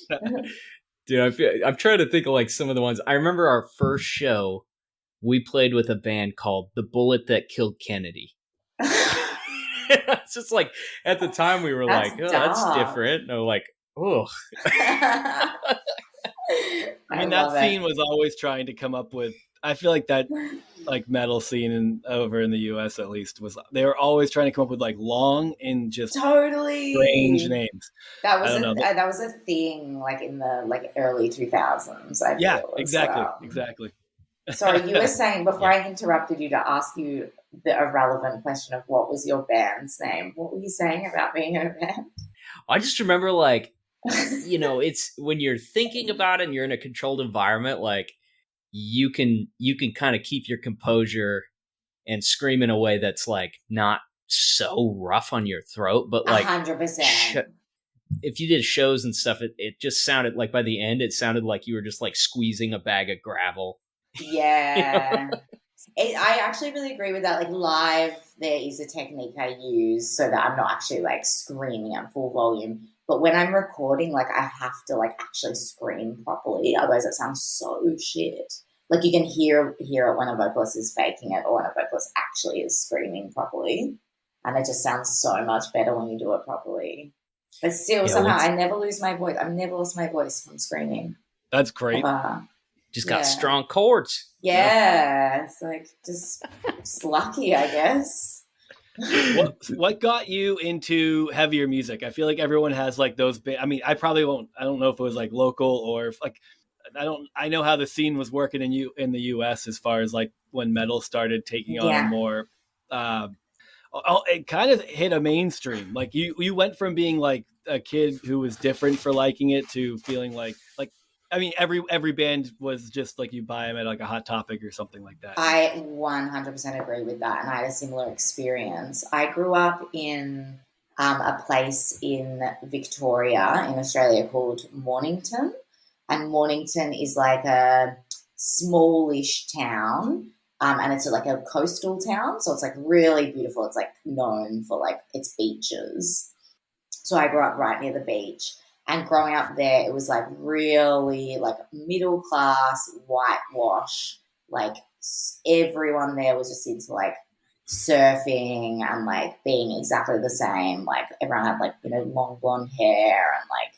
Dude, I'm trying to think of like some of the ones. I remember our first show, we played with a band called The Bullet That Killed Kennedy. It's just like, at the time we were That's like, oh, that's different. No, like, oh. I mean, that scene was always trying to come up with, I feel like that like metal scene over in the US at least they were always trying to come up with like long and just totally strange names. That was a thing like in the like early 2000s. Yeah, exactly. Sorry, you were saying before I interrupted you to ask you the irrelevant question of what was your band's name. What were you saying about being in a band? I just remember like, you know, it's when you're thinking about it and you're in a controlled environment, like you can kind of keep your composure and scream in a way that's like not so rough on your throat, but like 100%. If you did shows and stuff, it just sounded like by the end, it sounded like you were just like squeezing a bag of gravel. Yeah. You know? I actually really agree with that. Like live, there is a technique I use so that I'm not actually like screaming at full volume. But when I'm recording, like I have to like actually scream properly. Otherwise it sounds so shit. Like you can hear it when a vocalist is faking it or when a vocalist actually is screaming properly. And it just sounds so much better when you do it properly. But still, somehow I never lose my voice. I've never lost my voice from screaming. That's great. Just got strong chords. Yeah. It's like just lucky, I guess. What got you into heavier music? I feel like everyone has like those I mean, I don't know if it was like local or if like I know how the scene was working in the US as far as like when metal started taking on a more it kind of hit a mainstream. Like you went from being like a kid who was different for liking it to feeling like I mean, every band was just like you buy them at like a Hot Topic or something like that. I 100% agree with that, and I had a similar experience. I grew up in a place in Victoria in Australia called Mornington, and Mornington is like a smallish town, and it's like a coastal town, so it's like really beautiful. It's like known for like its beaches. So I grew up right near the beach. And growing up there, it was like really like middle class, whitewash. Like everyone there was just into like surfing and like being exactly the same. Like everyone had like, you know, long blonde hair and like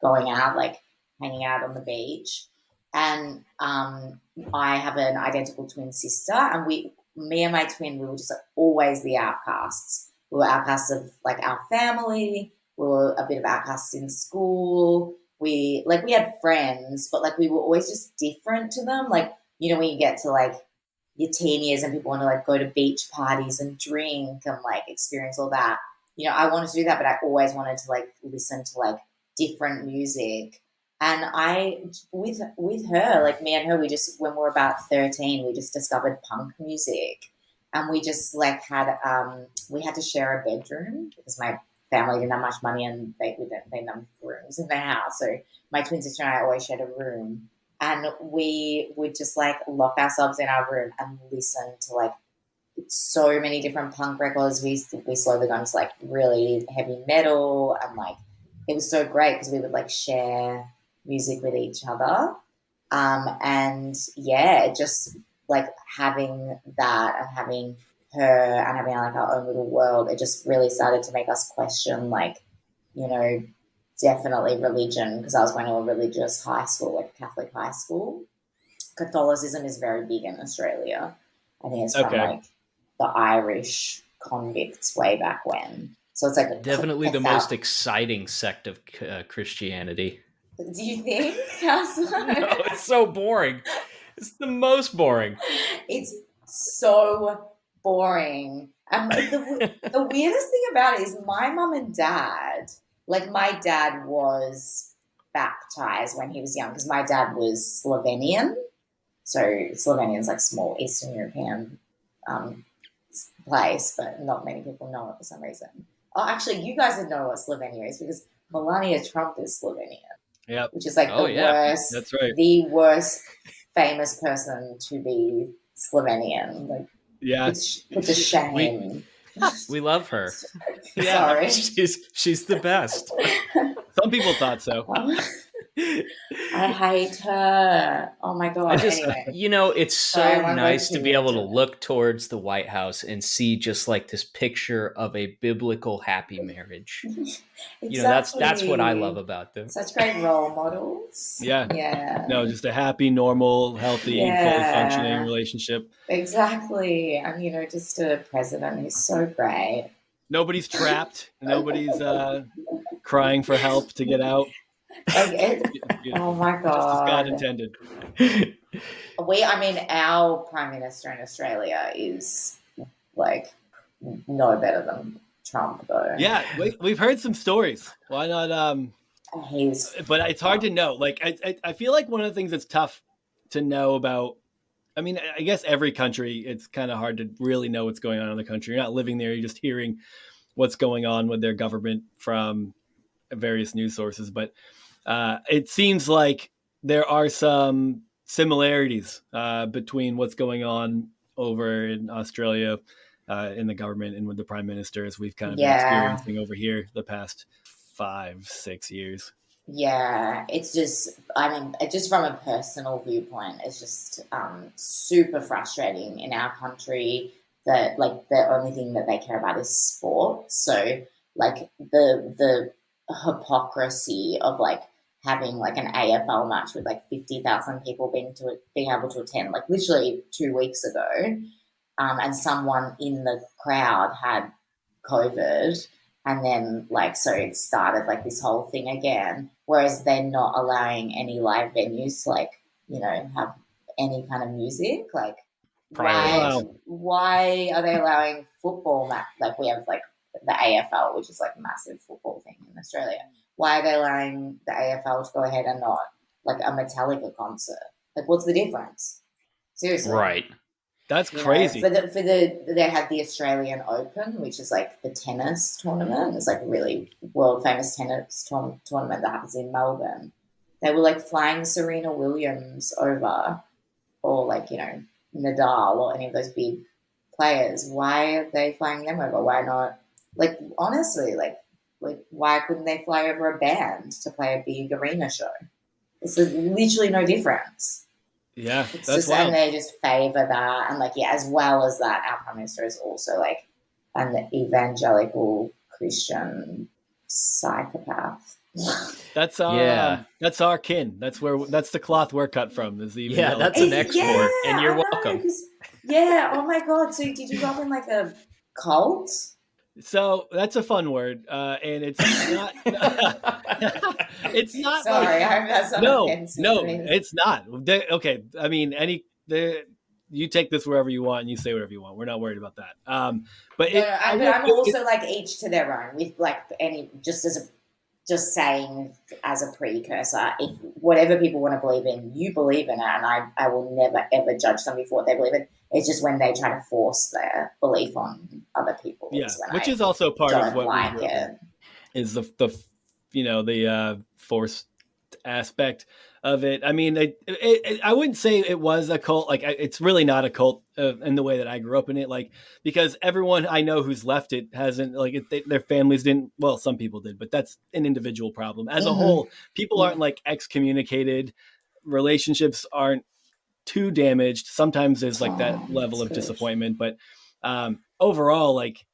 going out, like hanging out on the beach. And I have an identical twin sister, and me and my twin, we were just like always the outcasts. We were outcasts of like our family. We were a bit of outcasts in school. We had friends, but like we were always just different to them. Like, you know, when you get to like your teen years and people want to like go to beach parties and drink and like experience all that. You know, I wanted to do that, but I always wanted to like listen to like different music. And with her, like me and her, we just, when we were about 13, we just discovered punk music. And we just like we had to share a bedroom because my family didn't have much money and they didn't have rooms in their house. So my twin sister and I always shared a room, and we would just like lock ourselves in our room and listen to like so many different punk records. We slowly got into like really heavy metal, and like it was so great because we would like share music with each other. And yeah, just like having that and having her and having like our own little world, it just really started to make us question like, you know, definitely religion, because I was going to a religious high school, like Catholic high school. Catholicism is very big in Australia. I think it's from like the Irish convicts way back when. So it's like definitely the most exciting sect of Christianity. Do you think? No, it's so boring. It's the most boring. It's so boring. And the weirdest thing about it is my mum and dad, like my dad was baptized when he was young because my dad was Slovenian. So Slovenian's like small Eastern European place, but not many people know it for some reason. Oh, actually, you guys would know what Slovenia is because Melania Trump is Slovenian. Yeah, which is like worst. That's right. The worst famous person to be Slovenian. Like, it's a shame. We love her. Sorry, she's the best. Some people thought so. I hate her. Oh my god. Anyway. It's so nice to be able to look towards the White House and see just like this picture of a biblical happy marriage. Exactly. That's what I love about them. Such great role models. Yeah. No, just a happy, normal, healthy, fully functioning relationship. Exactly. And just a president who's so great. Nobody's trapped. Nobody's crying for help to get out. Oh my god! Just as God intended. Our Prime Minister in Australia is like no better than Trump, though. Yeah, we've heard some stories. Why not? But it's hard to know. Like, I feel like one of the things that's tough to know about. I mean, I guess every country, it's kind of hard to really know what's going on in the country. You're not living there; you're just hearing what's going on with their government from various news sources, but. It seems like there are some similarities between what's going on over in Australia in the government and with the Prime Minister as we've kind of been experiencing over here the past 5-6 years. Yeah, it's just, just from a personal viewpoint, it's just super frustrating in our country that like the only thing that they care about is sport. So like the hypocrisy of like having like an AFL match with like 50,000 people being able to attend like literally 2 weeks ago, and someone in the crowd had COVID, and then like so it started like this whole thing again. Whereas they're not allowing any live venues to like have any kind of music. Like why are they allowing football match? Like we have like the AFL, which is like a massive football thing in Australia. Why are they allowing the AFL to go ahead and not like a Metallica concert? Like, what's the difference? Seriously, right? That's crazy. They had the Australian Open, which is like the tennis tournament. It's like a really world famous tennis tournament that happens in Melbourne. They were like flying Serena Williams over, or like Nadal or any of those big players. Why are they flying them over? Why not? Like honestly, like why couldn't they fly over a band to play a big arena show? It's literally no difference. Yeah, it's that's just, wild. And they just favour that, and as well as that, our Prime Minister is also like an evangelical Christian psychopath. That's our kin. That's the cloth we're cut from. Is the that's an export, and you're welcome. Oh my god! So did you grow up in like a cult? So that's a fun word, and it's not. It's not. Sorry, I hope that's not offensive. No, it's not. Okay, I mean, you take this wherever you want, and you say whatever you want. We're not worried about that. I'm also like each to their own. With like just saying as a precursor, if whatever people want to believe in, you believe in it, and I will never ever judge somebody for what they believe in. It's just when they try to force their belief on other people. Yeah, which is also part of what like it. Is the forced aspect of it. I mean, I wouldn't say it was a cult. Like, it's really not a cult in the way that I grew up in it. Like, because everyone I know who's left it hasn't, like, their families didn't. Well, some people did, but that's an individual problem. As a whole, people aren't like excommunicated. Relationships aren't too damaged. Sometimes there's like that level of disappointment, but overall, like,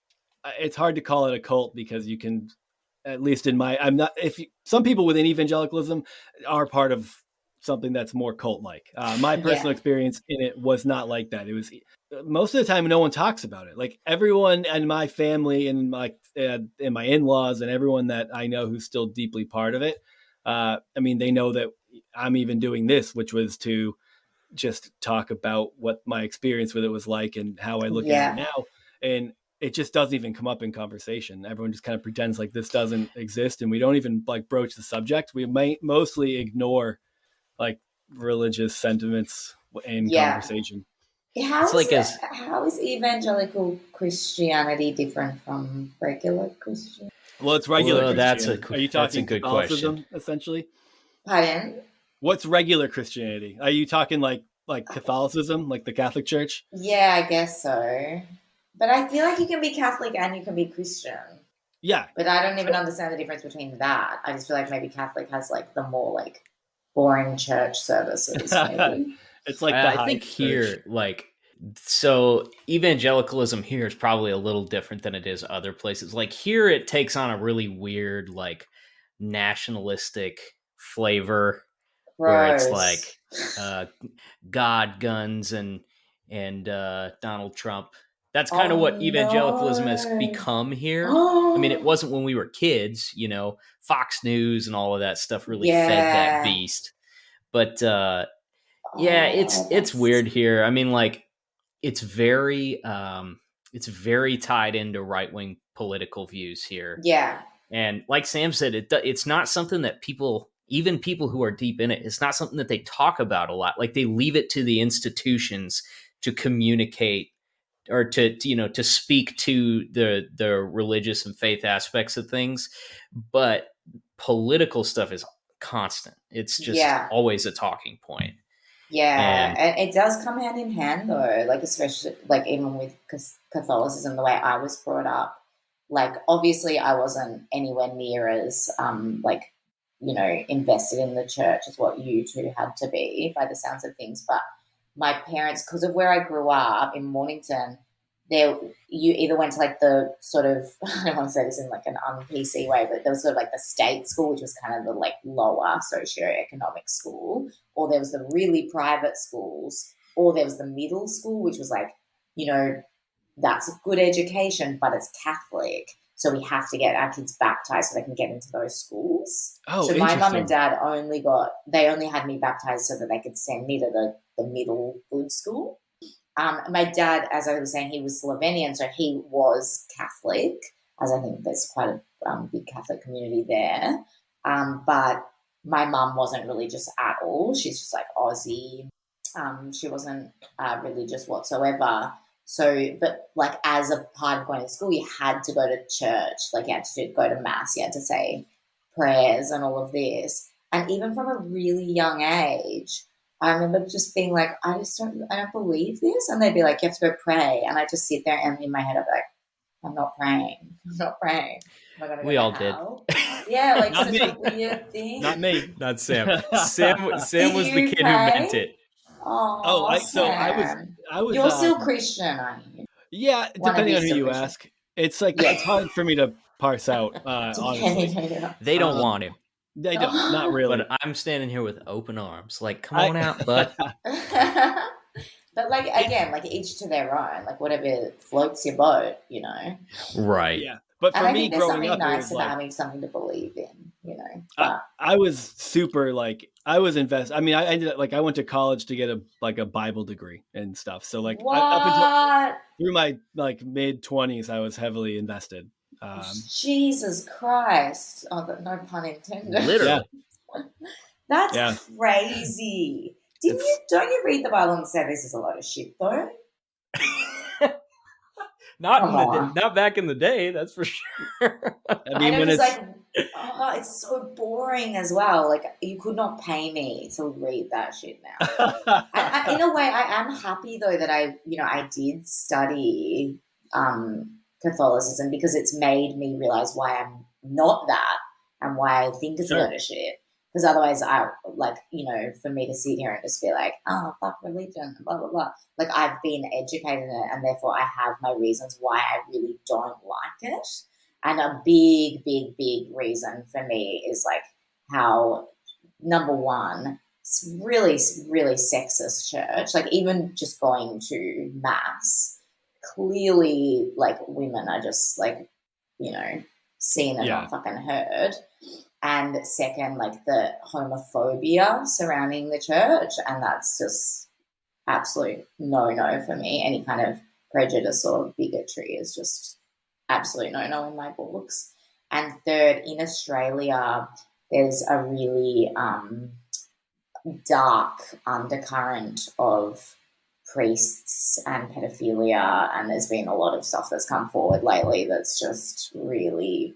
it's hard to call it a cult because you can. At least some people within evangelicalism are part of something that's more cult-like. My personal experience in it was not like that. It was most of the time no one talks about it. Like everyone in my family and my in-laws and everyone that I know who's still deeply part of it. I mean, they know that I'm even doing this, which was to just talk about what my experience with it was like and how I look at it now. And it just doesn't even come up in conversation. Everyone just kind of pretends like this doesn't exist. And we don't even like broach the subject. We might mostly ignore like religious sentiments in conversation. How is evangelical Christianity different from regular Christianity? Well, it's regular Christianity. Are you talking Catholicism, essentially? Pardon? What's regular Christianity? Are you talking like Catholicism, like the Catholic Church? Yeah, I guess so. But I feel like you can be Catholic and you can be Christian. Yeah. But I don't even understand the difference between that. I just feel like maybe Catholic has like the more like boring church services. Maybe. It's like I think here, like, so evangelicalism here is probably a little different than it is other places. Like here, it takes on a really weird, like, nationalistic flavor. Where it's like God, guns, and Donald Trump. That's kind of what evangelicalism has become here. I mean, it wasn't when we were kids, you know, Fox News and all of that stuff really fed that beast. But it's weird here. I mean, like it's very tied into right-wing political views here. Yeah. And like Sam said, it's not something that even people who are deep in it, it's not something that they talk about a lot. Like they leave it to the institutions to communicate or to speak to the religious and faith aspects of things. But political stuff is constant. It's just always a talking point. Yeah. And it does come hand in hand though, like especially like even with Catholicism, the way I was brought up, like obviously I wasn't anywhere near as like, you know, invested in the church as what you two had to be by the sounds of things. But my parents, because of where I grew up in Mornington, you either went to like the sort of, I don't want to say this in like an un-PC way, but there was sort of like the state school, which was kind of the like lower socioeconomic school, or there was the really private schools, or there was the middle school, which was like, you know, that's a good education, but it's Catholic. So we have to get our kids baptized so they can get into those schools. Oh, so my mum and dad only had me baptized so that they could send me to the middle good school. My dad, as I was saying, he was Slovenian, so he was Catholic, as I think there's quite a big Catholic community there. But my mum wasn't religious at all. She's just like Aussie. She wasn't religious whatsoever. So, but like as a part of going to school, you had to go to church, like you had to go to mass, you had to say prayers and all of this. And even from a really young age, I remember just being like, I don't believe this. And they'd be like, you have to go pray. And I just sit there and in my head, I'd be like, I'm not praying. We all did. Yeah, like such a weird thing. Not me. Not Sam. Sam was the kid who meant it. Oh, I was. You're still Christian, aren't you? Yeah, depending on who you ask. It's like it's hard for me to parse out. Honestly, they don't want him. They don't. Not really. But I'm standing here with open arms, like, come on out, bud. But like again, like each to their own. Like whatever floats your boat, you know. Right. Yeah. But for me, growing up, nice it was about like, having something to believe in, you know. But I was super like I was invested. I mean, I ended up like I went to college to get a Bible degree and stuff. So like up until through my like mid-20s, I was heavily invested. Jesus Christ! Oh, no pun intended. Literally, that's crazy. Don't you read the Bible and say this is a lot of shit though? Not back in the day, that's for sure. I mean, when it's like, oh, it's so boring as well. Like you could not pay me to read that shit now. In a way, I am happy though that I did study Catholicism because it's made me realize why I'm not that and why I think it's a lot of shit. Because otherwise, for me to sit here and just be like, oh, fuck religion, blah, blah, blah. Like, I've been educated in it, and therefore I have my reasons why I really don't like it. And a big, big, big reason for me is, like, how, number one, really, really sexist church. Like even just going to mass, clearly like women are just like, you know, seen and not fucking heard. And second, like the homophobia surrounding the church, and that's just absolute no for me. Any kind of prejudice or bigotry is just absolute no in my books. And third, in Australia, there's a really dark undercurrent of priests and pedophilia, and there's been a lot of stuff that's come forward lately that's just really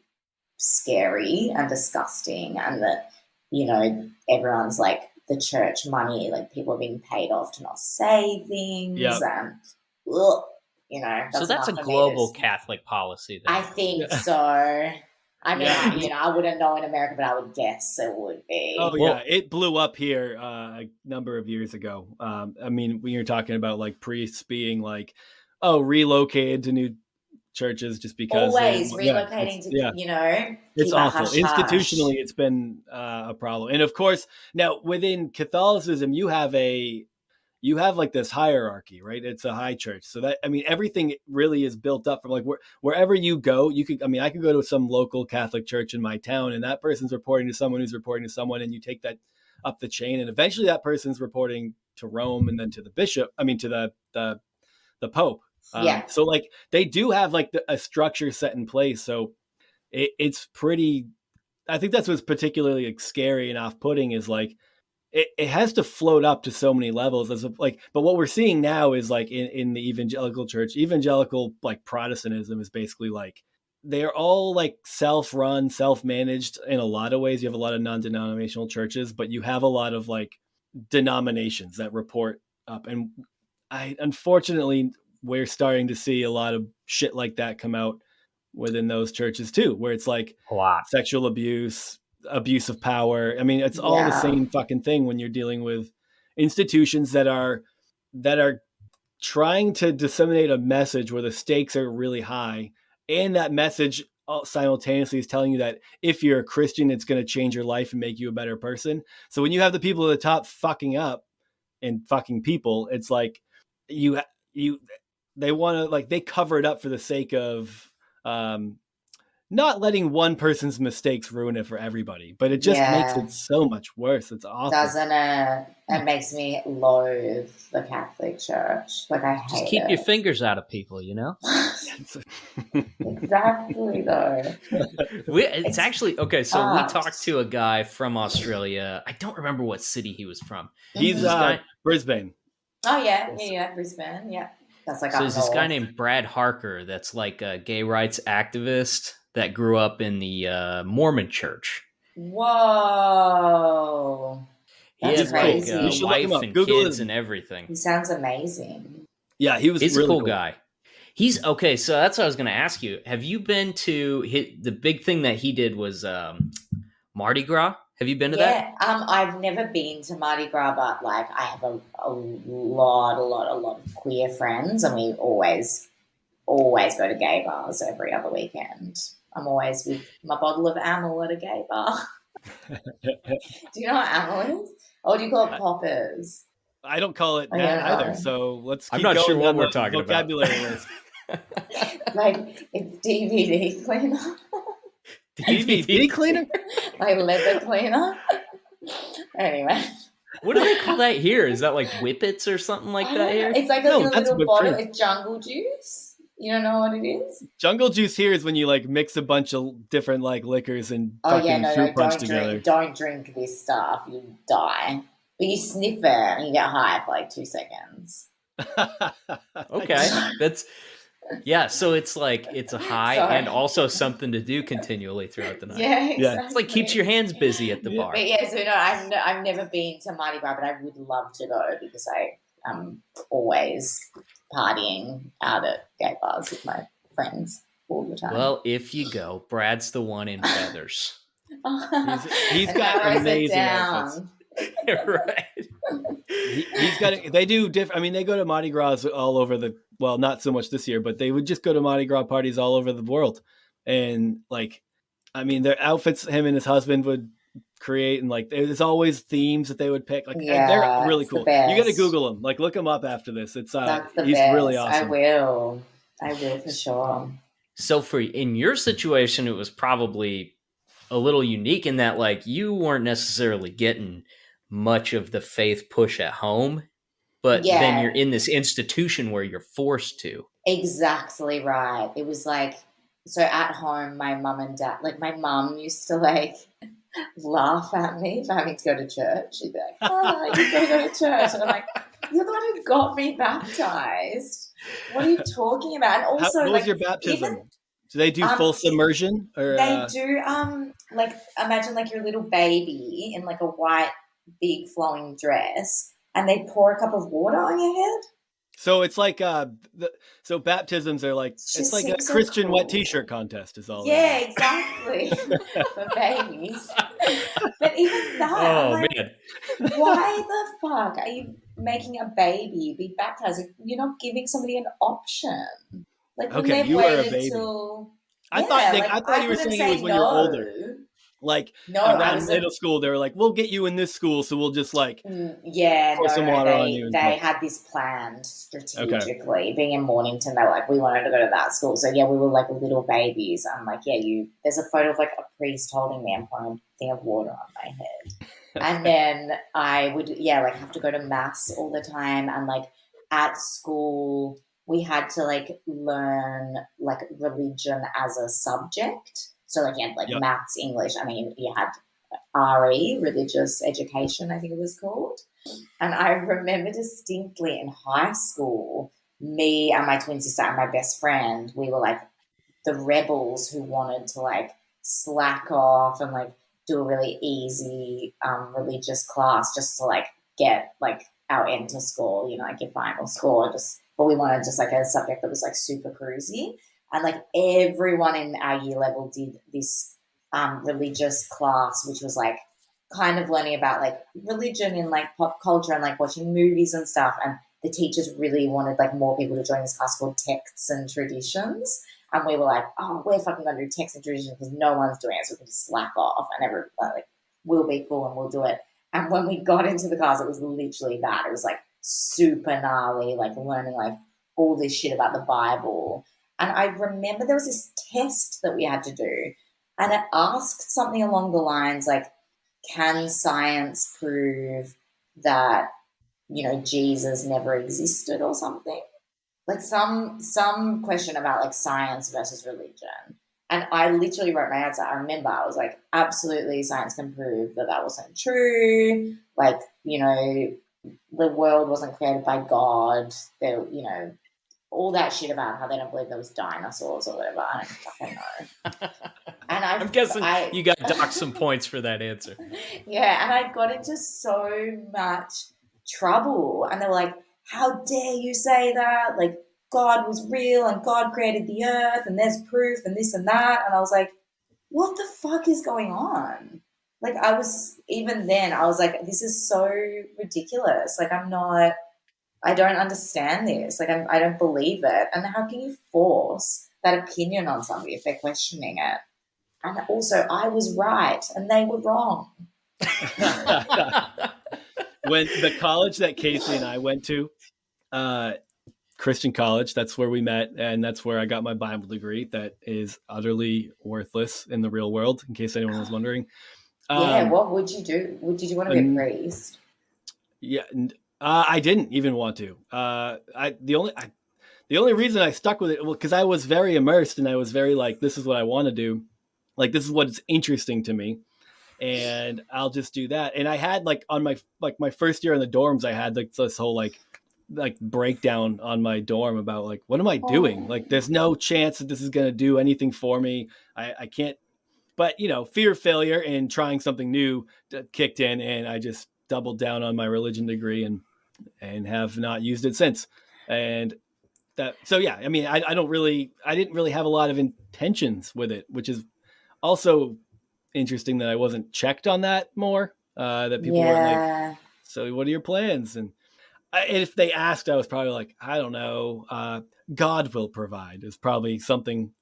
scary and disgusting, and that, you know, everyone's like, the church money, like people are being paid off to not say things, and you know. So that's a global Catholic policy then. I think so. I mean, you know, I wouldn't know in America, but I would guess it would be. Oh, yeah. It blew up here a number of years ago. I mean, when you're talking about like priests being like, relocated to new churches just because. Always relocating to, you know. It's awful. Institutionally, it's been a problem. And of course, now within Catholicism, you have like this hierarchy, right? It's a high church. So that, I mean, everything really is built up from like wherever you go, I could go to some local Catholic church in my town, and that person's reporting to someone who's reporting to someone, and you take that up the chain, and eventually that person's reporting to Rome and then to the bishop, to the Pope. So like they do have like a structure set in place. So it's pretty, I think that's what's particularly like scary and off-putting is like, it has to float up to so many levels but what we're seeing now is like in the evangelical church, evangelical like Protestantism is basically like, they're all like self-run, self-managed in a lot of ways. You have a lot of non-denominational churches, but you have a lot of like denominations that report up. And unfortunately, we're starting to see a lot of shit like that come out within those churches too, where it's like a lot sexual abuse of power. I mean, it's all the same fucking thing when you're dealing with institutions that are trying to disseminate a message where the stakes are really high. And that message simultaneously is telling you that if you're a Christian, it's going to change your life and make you a better person. So when you have the people at the top fucking up and fucking people, it's like they want to like, they cover it up for the sake of, not letting one person's mistakes ruin it for everybody, but it just makes it so much worse. It's awful. Doesn't it? It makes me loathe the Catholic Church. Like I hate Just keep your fingers out of people, you know? Exactly, though. It's actually, okay, so we talked to a guy from Australia. I don't remember what city he was from. He's Brisbane. Oh, yeah, Brisbane, yeah. That's like so there's this guy named Brad Harker that's like a gay rights activist that grew up in the Mormon church. Whoa. That's crazy. Like a wife and kids and everything. He sounds amazing. Yeah, he's really a cool guy. He's okay. So that's what I was going to ask you. Have you been to the big thing that he did was Mardi Gras? Have you been to that? I've never been to Mardi Gras, but like I have a lot of queer friends, and we always go to gay bars every other weekend. I'm always with my bottle of Amyl at a gay bar. Do you know what Amyl is? Or do you call it poppers? I don't call it that either. So let's keep I'm not going sure what we're talking vocabulary about. List. Like it's DVD cleaner. DVD cleaner? Like leather cleaner. Anyway. What do they call that here? Is that like whippets or something like that here? It's like a little bottle. It's jungle juice. You don't know what it is? Jungle juice here is when you like mix a bunch of different like liquors and fruit punch together. Don't drink this stuff. You die. But you sniff it and you get high for like 2 seconds. Okay. So it's like it's a high and also something to do continually throughout the night. Yeah, exactly. It's like keeps your hands busy at the bar. But yeah, so no, I've never been to Mardi Gras, but I would love to go because I'm always partying out at gay bars with my friends all the time. Well, if you go, Brad's the one in feathers. he's got amazing outfits. Right. He's got. They do different. I mean, they go to Mardi Gras all over the. Well, not so much this year, but they would just go to Mardi Gras parties all over the world, and like, I mean, their outfits. Him and his husband would create, and like there's always themes that they would pick. Like Yeah, they're really it's the cool. You got to best. Google them. Like look him up after this. It's That's the he's best. really awesome. I will for sure. So in your situation, it was probably a little unique in that like you weren't necessarily getting much of the faith push at home, but then you're in this institution where you're forced to. Exactly right. It was like, so at home, my mum and dad, like my mum used to like laugh at me for having to go to church. She'd be like, oh, you've got to go to church. And I'm like, you're the one who got me baptized. What are you talking about? And also, what was your baptism? Do they do full submersion? Or they do like imagine like your little baby in like a white big flowing dress, and they pour a cup of water on your head. So it's like so baptisms are like it's like a Christian wet t-shirt contest is all. Yeah, exactly. For babies. But even that, man, why the fuck are you making a baby be baptized? You're not giving somebody an option. Like okay, you were a baby. I thought you were saying it was when you're older. Like around middle school, they were like, "We'll get you in this school, so we'll just like pour some water on you." They had this planned strategically. Okay. Being in Mornington, they were like, "We wanted to go to that school, so yeah, we were like little babies." I'm like, "Yeah, there's a photo of like a priest holding me and pouring a thing of water on my head," and then I would like have to go to mass all the time, and like at school we had to like learn like religion as a subject. So like you had like maths, English. I mean, you had RE, religious education, I think it was called. And I remember distinctly in high school, me and my twin sister and my best friend, we were like the rebels who wanted to like slack off and like do a really easy religious class just to like get like our enter score, you know, like your final score. But we wanted just like a subject that was like super cruisy. And like everyone in our year level did this religious class, which was like kind of learning about like religion and like pop culture and like watching movies and stuff. And the teachers really wanted like more people to join this class called Texts and Traditions. And we were like, oh, we're fucking going to do Texts and Traditions because no one's doing it, so we can just slack off and everyone like we'll be cool and we'll do it. And when we got into the class, it was literally that. It was like super gnarly, like learning like all this shit about the Bible. And I remember there was this test that we had to do, and it asked something along the lines like, can science prove that, you know, Jesus never existed or something? Like some question about like science versus religion. And I literally wrote my answer. I remember I was like, absolutely, science can prove that wasn't true. Like, you know, the world wasn't created by God. There, you know, all that shit about how they don't believe there was dinosaurs or whatever. I don't fucking know. And I'm guessing you got docked some points for that answer. Yeah, and I got into so much trouble. And they were like, how dare you say that? Like, God was real and God created the earth and there's proof and this and that. And I was like, what the fuck is going on? Like, even then, I was like, this is so ridiculous. Like, I don't understand this. Like, I don't believe it. And how can you force that opinion on somebody if they're questioning it? And also, I was right and they were wrong. When the college that Casey and I went to, Christian college, that's where we met, and that's where I got my Bible degree that is utterly worthless in the real world, in case anyone was wondering. What would you do? Did you want to be a priest? Yeah, I didn't even want to. The only reason I stuck with it, because I was very immersed and I was very like, this is what I want to do. Like, this is what's interesting to me, and I'll just do that. And I had like on my first year in the dorms, I had like this whole like breakdown on my dorm about like, what am I doing? Like, there's no chance that this is going to do anything for me. I can't. But, you know, fear of failure and trying something new kicked in, and I just doubled down on my religion degree and have not used it since. And so, yeah, I mean, I didn't really have a lot of intentions with it, which is also interesting that I wasn't checked on that more, that people weren't like, so what are your plans? And if they asked, I was probably like, I don't know, God will provide is probably something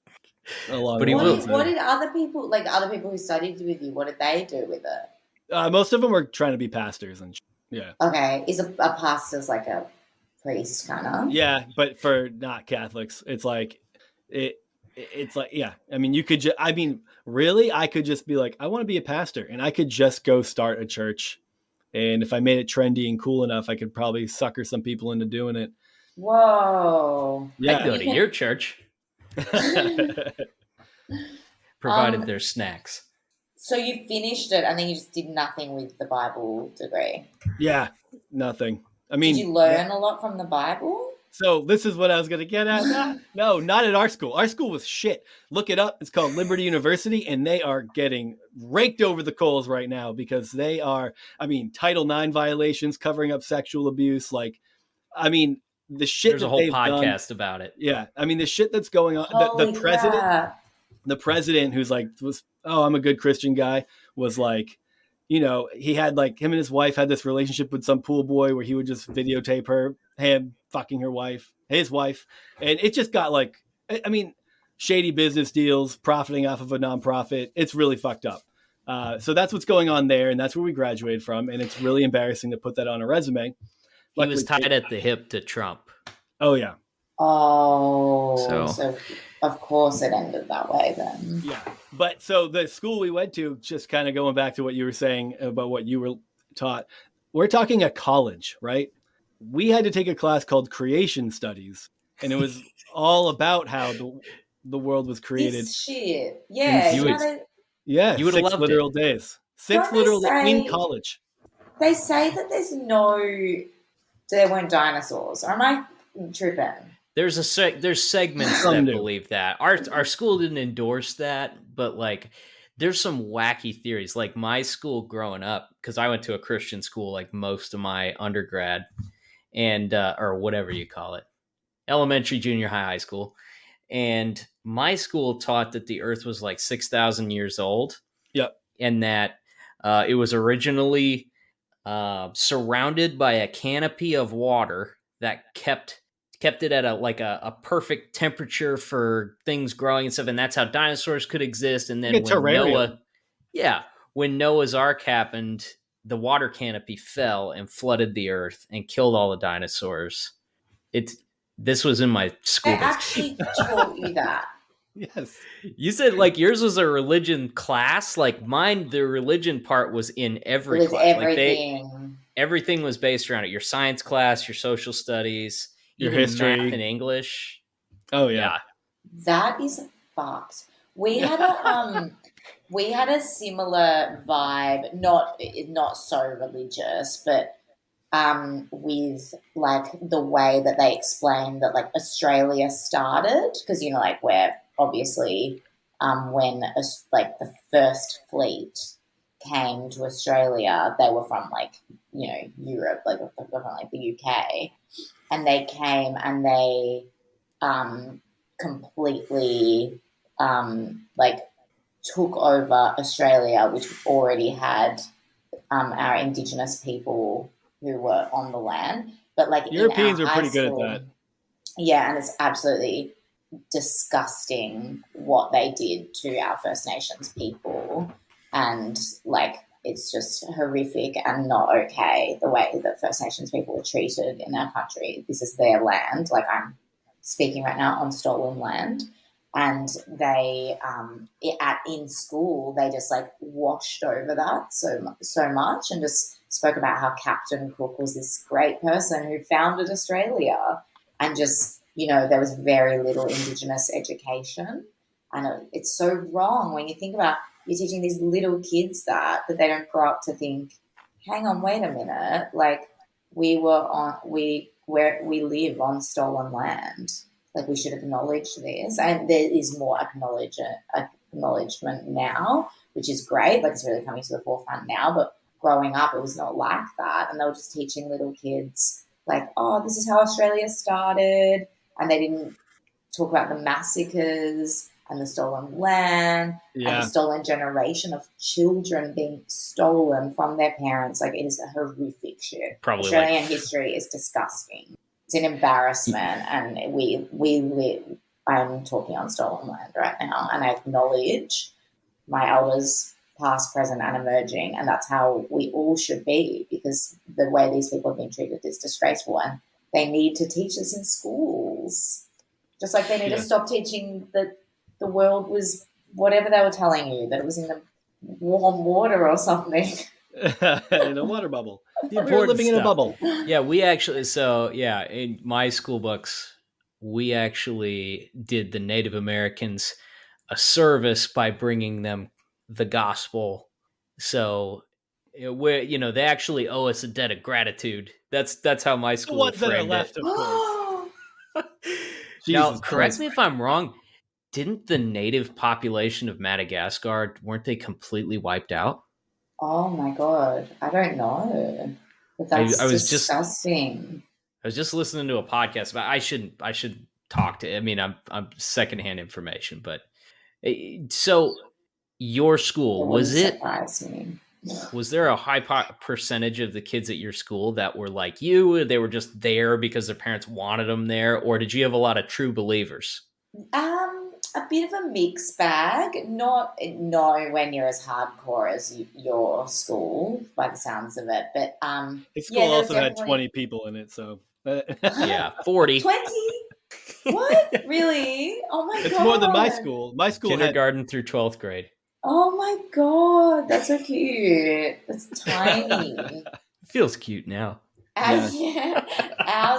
along. But what did other people who studied with you, what did they do with it? Most of them were trying to be pastors and yeah. Okay, is a pastor's like a priest kind of? Yeah, but for not Catholics, it's like it's like, yeah. I mean, you could really, I could just be like, I want to be a pastor, and I could just go start a church. And if I made it trendy and cool enough, I could probably sucker some people into doing it. Whoa. Yeah. I'd go to your church. Provided there's snacks. So you finished it and then you just did nothing with the Bible degree? Yeah, nothing. I mean, did you learn a lot from the Bible? So this is what I was going to get at. No, not at our school. Our school was shit. Look it up. It's called Liberty University, and they are getting raked over the coals right now because they are, Title IX violations, covering up sexual abuse. Like, the shit. There's a whole podcast about it. Yeah. The shit that's going on. The president who's like, I'm a good Christian guy, was like, he had like, him and his wife had this relationship with some pool boy where he would just videotape him fucking his wife. And it just got like, shady business deals, profiting off of a nonprofit. It's really fucked up. So that's what's going on there. And that's where we graduated from. And it's really embarrassing to put that on a resume. He was tied at the hip to Trump. Oh, yeah. Oh, so of course it ended that way then. Yeah. But so the school we went to, just kind of going back to what you were saying about what you were taught, we're talking a college, right? We had to take a class called Creation Studies, and it was all about how the world was created. This shit. Yeah. You would have 6 literal days. 6 literal days in college. They say that there weren't dinosaurs. Or am I tripping? There's segments that believe that. Our school didn't endorse that, but like there's some wacky theories. Like my school growing up, because I went to a Christian school like most of my undergrad and or whatever you call it, elementary, junior high school. And my school taught that the earth was like 6,000 years old. Yep. And that it was originally surrounded by a canopy of water that kept it at a perfect temperature for things growing and stuff, and that's how dinosaurs could exist. And then when Noah's Ark happened, the water canopy fell and flooded the earth and killed all the dinosaurs. This was in my school. I actually taught you that. Yes. You said like yours was a religion class. Like mine, the religion part was in every class. Everything. Everything was based around it. Your science class, your social studies, your history, math and English. Oh yeah. That is fucked. We had a similar vibe, not so religious, but with like the way that they explained that like Australia started, because like we're obviously when the first fleet came to Australia, they were from like Europe, like from like the UK, and they came and they completely took over Australia, which already had our Indigenous people who were on the land. But like Europeans are pretty good at that. Yeah, and it's absolutely disgusting what they did to our First Nations people, and like it's just horrific and not okay the way that First Nations people were treated in our country. This is their land. Like I'm speaking right now on stolen land. And they, in school, they just like washed over that so much and just spoke about how Captain Cook was this great person who founded Australia, and just, there was very little Indigenous education. And it's so wrong when you think about, you're teaching these little kids that they don't grow up to think, hang on, wait a minute, like we live on stolen land. Like we should acknowledge this, and there is more acknowledgement now, which is great. Like it's really coming to the forefront now, but growing up, it was not like that. And they were just teaching little kids like, oh, this is how Australia started. And they didn't talk about the massacres and the stolen land and the stolen generation of children being stolen from their parents. Like it is a horrific shit. Probably Australian history is disgusting. It's an embarrassment, and we live. I'm talking on stolen land right now, and I acknowledge my elders past, present, and emerging, and that's how we all should be, because the way these people have been treated is disgraceful, and they need to teach us in schools. Just like they need to stop teaching that the world was whatever they were telling you, that it was in the warm water or something. In a water bubble. We're living in a bubble. Yeah, we actually, in my school books, we actually did the Native Americans a service by bringing them the gospel. So, they actually owe us a debt of gratitude. That's how my school framed that are left, it. Of course. Now, correct me if I'm wrong. Didn't the native population of Madagascar, weren't they completely wiped out? Oh my God, I don't know. But that's disgusting. I was just listening to a podcast, but I should talk to. I mean, I'm secondhand information, but so your school was it? Surprise me. Was there a high percentage of the kids at your school that were like you? They were just there because their parents wanted them there, or did you have a lot of true believers? A bit of a mixed bag. Not nowhere near as hardcore as your school, by the sounds of it. But his school also had 20 people in it, so 40. 20. What? Really? Oh my God! It's more than my school. My school kindergarten through 12th grade. Oh my God, that's so cute. That's tiny. It feels cute now. Ours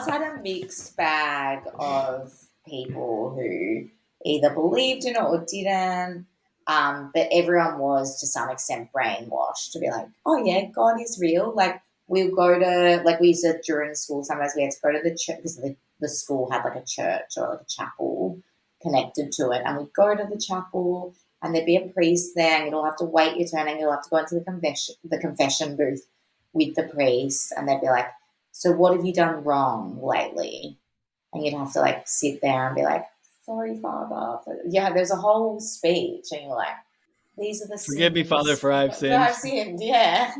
had a mixed bag of people who either believed in it or didn't, but everyone was to some extent brainwashed to be like, oh yeah, God is real. Like we'll go to, like we used to during school, sometimes we had to go to the church because the school had like a church or like a chapel connected to it, and we'd go to the chapel and there'd be a priest there and you'd all have to wait your turn and you'll have to go into the confession booth with the priest, and they'd be like, so what have you done wrong lately? And you'd have to like sit there and be like, sorry, Father. Yeah, there's a whole speech, and you're like, these are the sins. Forgive me, Father, for I've sinned. I've sinned, yeah.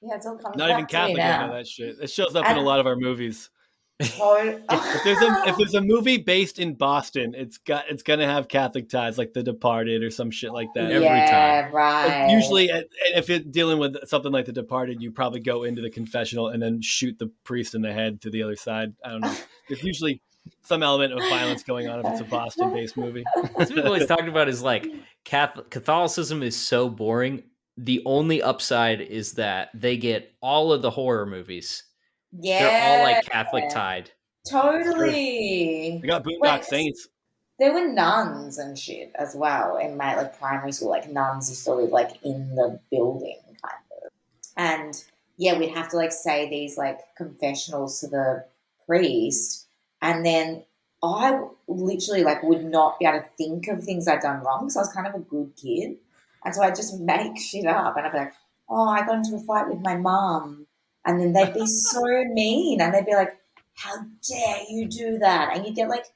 Yeah, it's all coming Not back even Catholic know that shit. It shows up in a lot of our movies. If there's a movie based in Boston, it's gonna have Catholic ties, like The Departed or some shit like that. Every time, right. Like usually, if it's dealing with something like The Departed, you probably go into the confessional and then shoot the priest in the head to the other side. I don't know. There's usually some element of violence going on if it's a Boston-based movie. What we've always talked about is like Catholicism is so boring. The only upside is that they get all of the horror movies. Yeah, they're all like Catholic tied. Totally. We got Boondock Saints. There were nuns and shit as well in my like primary school. Like nuns used to live like in the building, kind of. And yeah, we'd have to like say these like confessionals to the priest, and then I literally like would not be able to think of things I'd done wrong because I was kind of a good kid, and so I'd just make shit up, and I'd be like, "Oh, I got into a fight with my mum." And then they'd be so mean, and they'd be like, how dare you do that? And you'd get like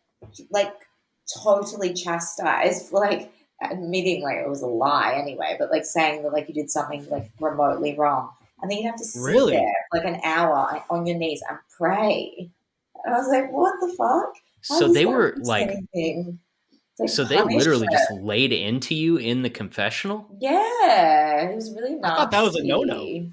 totally chastised for like admitting like it was a lie anyway, but like saying that like you did something like remotely wrong. And then you'd have to sit there for like an hour on your knees and pray. And I was like, what the fuck? So they were like, so they literally just laid into you in the confessional? Yeah, it was really nasty. I thought that was a no-no.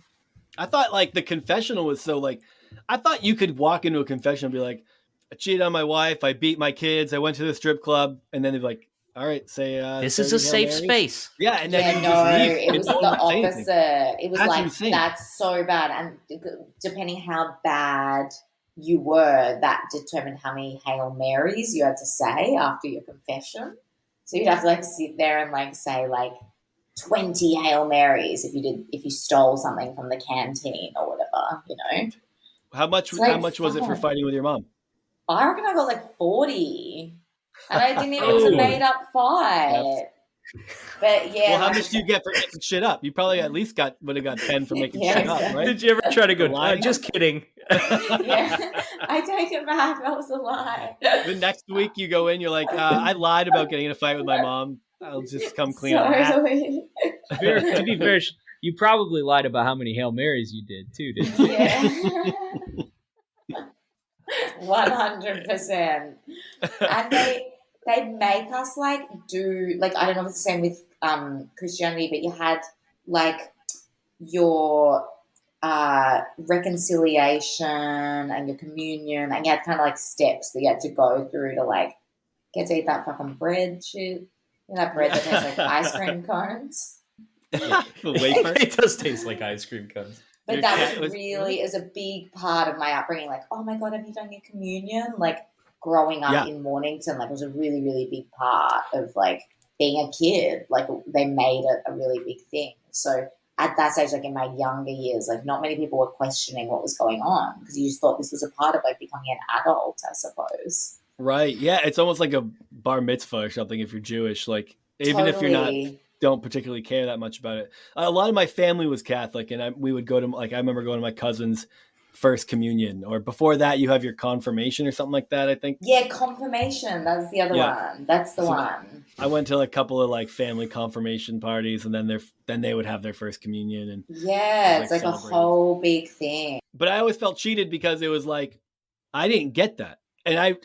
I thought like the confessional was so like, I thought you could walk into a confession and be like, I cheated on my wife, I beat my kids, I went to the strip club, and then they'd be like, all right, say this is a safe space. Yeah, and then it was the opposite. It was that's like insane. That's so bad, and depending how bad you were, that determined how many Hail Marys you had to say after your confession. So you'd have to like sit there and like say like 20 Hail Marys if you stole something from the canteen or whatever, you know. How much was it for fighting with your mom? I reckon I got like 40. And I didn't even, it was a made up fight. Yep. But yeah. Well, how much do you get for making shit up? You probably at least would have got 10 for making shit up, right? Did you ever try to go, just kidding? Yeah, I take it back. That was a lie. The next week you go in, you're like, I lied about getting in a fight with my mom. I'll just come clean on that. To be fair, you probably lied about how many Hail Marys you did too, didn't you? Yeah. 100%. And they'd make us like do, like, I don't know if it's the same with Christianity, but you had like your reconciliation and your communion, and you had kind of like steps that you had to go through to like get to eat that fucking bread shit. You know, that bread that tastes like ice cream cones. The wafer. It does taste like ice cream cones. But Your that cat was really is a big part of my upbringing. Like, oh my God, have you done your communion? Like growing up in Mornington, like it was a really, really big part of like being a kid. Like they made it a really big thing. So at that stage, like in my younger years, like not many people were questioning what was going on because you just thought this was a part of like becoming an adult, I suppose. Right. Yeah. It's almost like a bar mitzvah or something if you're Jewish. Like even if you're not, don't particularly care that much about it. A lot of my family was Catholic, and we would go to, like, I remember going to my cousin's first communion, or before that you have your confirmation or something like that, I think. Yeah, confirmation. That's the other one. That's the one. I went to a couple of like family confirmation parties, and then they would have their first communion, and it's like a whole big thing. But I always felt cheated because it was like I didn't get that, and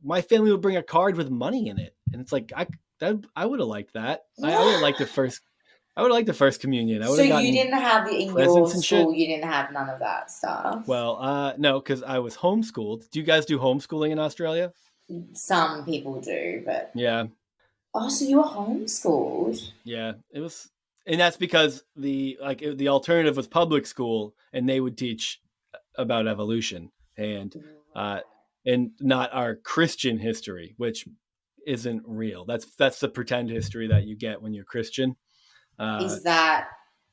my family would bring a card with money in it, and it's like I would have liked that. I would have liked the first. I would have liked the first communion. So you didn't have in your school. You didn't have none of that stuff. Well, no, because I was homeschooled. Do you guys do homeschooling in Australia? Some people do, but yeah. Oh, so you were homeschooled? Yeah, it was, and that's because the alternative was public school, and they would teach about evolution and not our Christian history, which isn't real. That's the pretend history that you get when you're Christian. Is that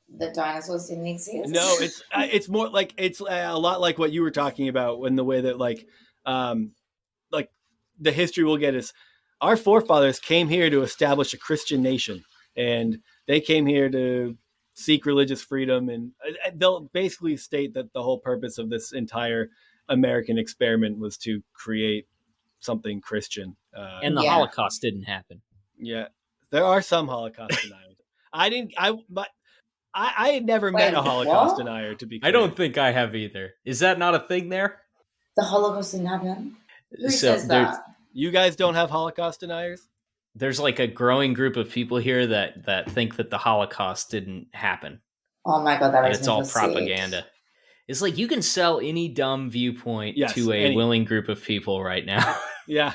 the dinosaurs didn't exist? No, it's more like it's a lot like what you were talking about, when the way that like the history we'll get is our forefathers came here to establish a Christian nation, and they came here to seek religious freedom, and they'll basically state that the whole purpose of this entire American experiment was to create something Christian. And the Holocaust didn't happen. Yeah, there are some Holocaust deniers. I had never met a Holocaust denier, to be clear. I don't think I have either. Is that not a thing there? The Holocaust didn't happen? Who says that? You guys don't have Holocaust deniers? There's like a growing group of people here that think that the Holocaust didn't happen. Oh my God, it's all propaganda. It's like you can sell any dumb viewpoint to a willing group of people right now. Yeah.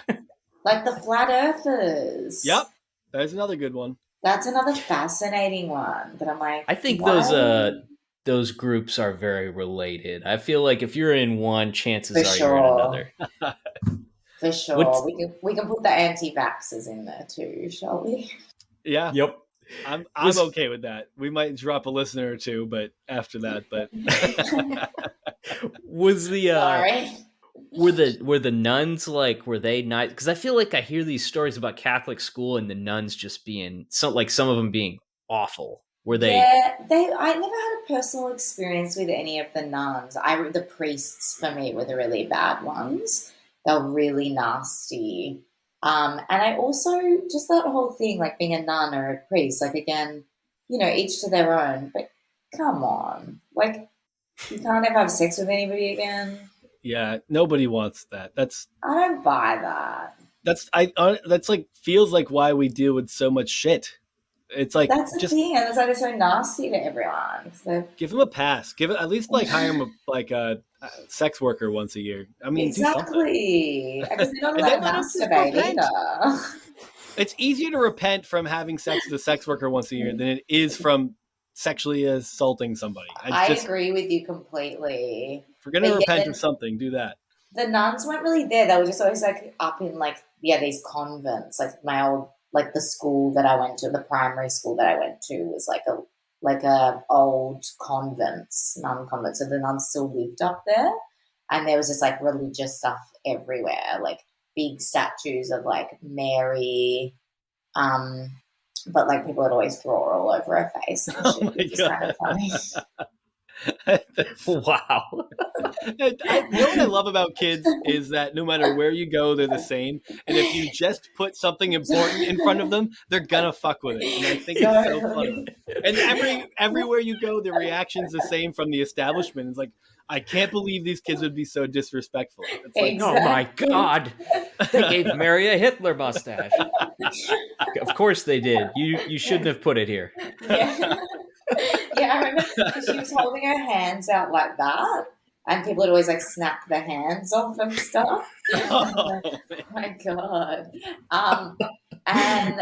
Like the flat earthers. Yep. There's another good one. That's another fascinating one. But I'm like, I think those groups are very related. I feel like if you're in one, chances are you're in another. For sure. We can put the anti-vaxxers in there too, shall we? Yeah. Yep. I'm okay with that. We might drop a listener or two, but after that, was the Sorry. Were the nuns like, were they nice? Because I feel like I hear these stories about Catholic school and the nuns just being some of them being awful. Were they? Yeah, I never had a personal experience with any of the nuns. The priests for me were the really bad ones. They were really nasty. And I also just that whole thing, like being a nun or a priest, like again, each to their own. But come on, like you can't ever have sex with anybody again. Yeah, nobody wants that. I don't buy that. That's like feels like why we deal with so much shit. It's like that's the thing, and it's like they're so nasty to everyone. Give them a pass. Give it at least like hire them like a sex worker once a year. I mean, exactly. Because they don't let masturbate either. It's easier to repent from having sex with a sex worker once a year than it is from sexually assaulting somebody. I agree with you completely. If we're gonna repent of something, do that. The nuns weren't really there. They were just always like up in these convents. Like my old the school that I went to, the primary school that I went to was like a old nun convent. So the nuns still lived up there, and there was just like religious stuff everywhere, like big statues of like Mary, but like people would always draw all over her face. And shit, which is kind of funny. Wow. You know what I love about kids is that no matter where you go, they're the same. And if you just put something important in front of them, they're gonna fuck with it. And I think it's so funny. And everywhere you go, the reaction's the same from the establishment. It's like, I can't believe these kids would be so disrespectful. It's like, oh my God, they gave Mary a Hitler mustache. Of course they did. You shouldn't have put it here. Yeah. Yeah, I remember she was holding her hands out like that, and people would always like snap their hands off and stuff. Oh, Oh my god! And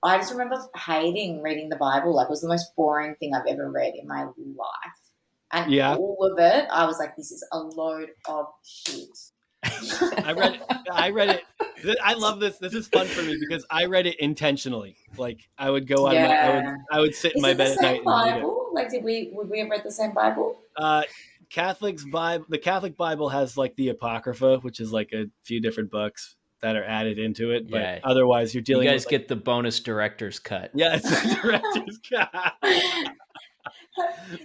I just remember hating reading the Bible. Like, it was the most boring thing I've ever read in my life, and all of it, I was like, this is a load of shit. I read it. I love this. This is fun for me because I read it intentionally. Like, I would go out. I would sit in my bed at night and read it. Like, would we have read the same Bible? The Catholic Bible has like the Apocrypha, which is like a few different books that are added into it. But otherwise, you're dealing. You guys with, get the bonus director's cut. Yeah, it's the director's cut.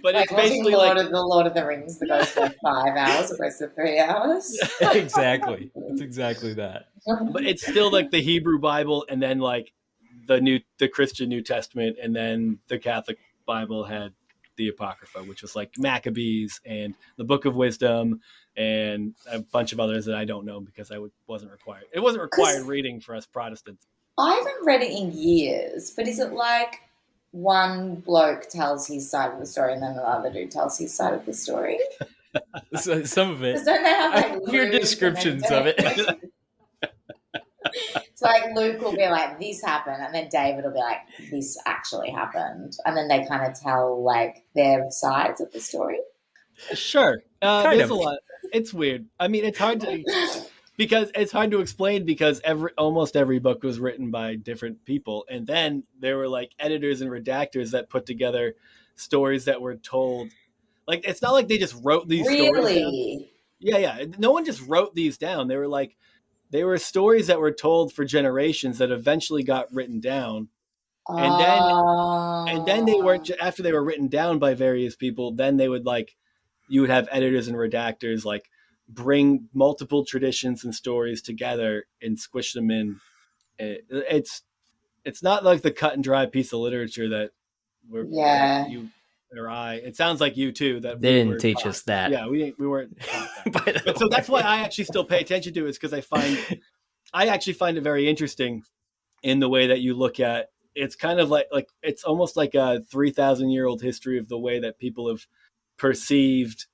But like it's basically the Lord of the Rings that goes for 5 hours, it goes for 3 hours. Exactly. It's exactly that. But it's still like the Hebrew Bible, and then like the Christian New Testament, and then the Catholic Bible had the Apocrypha, which was like Maccabees and the Book of Wisdom and a bunch of others that I don't know because wasn't required. It wasn't required reading for us Protestants. I haven't read it in years, but is it like one bloke tells his side of the story and then the other dude tells his side of the story? So, some of it. Don't they have like your descriptions of it? So like Luke will be like, this happened, and then David will be like, this actually happened, and then they kind of tell like their sides of the story. Sure, there's a lot. It's weird. I mean, it's hard to explain because almost every book was written by different people, and then there were like editors and redactors that put together stories that were told. Like, it's not like they just wrote these stories down. Yeah. No one just wrote these down. They were stories that were told for generations that eventually got written down. And then they weren't, after they were written down by various people, then they would like, you would have editors and redactors like bring multiple traditions and stories together and squish them in. It's not like the cut and dry piece of literature that you or I. It sounds like you too. That they didn't teach us that. Yeah, we weren't. But so that's why I actually still pay attention to it, is because I actually find it very interesting in the way that you look at. It's kind of like it's almost like a 3,000-year-old history of the way that people have perceived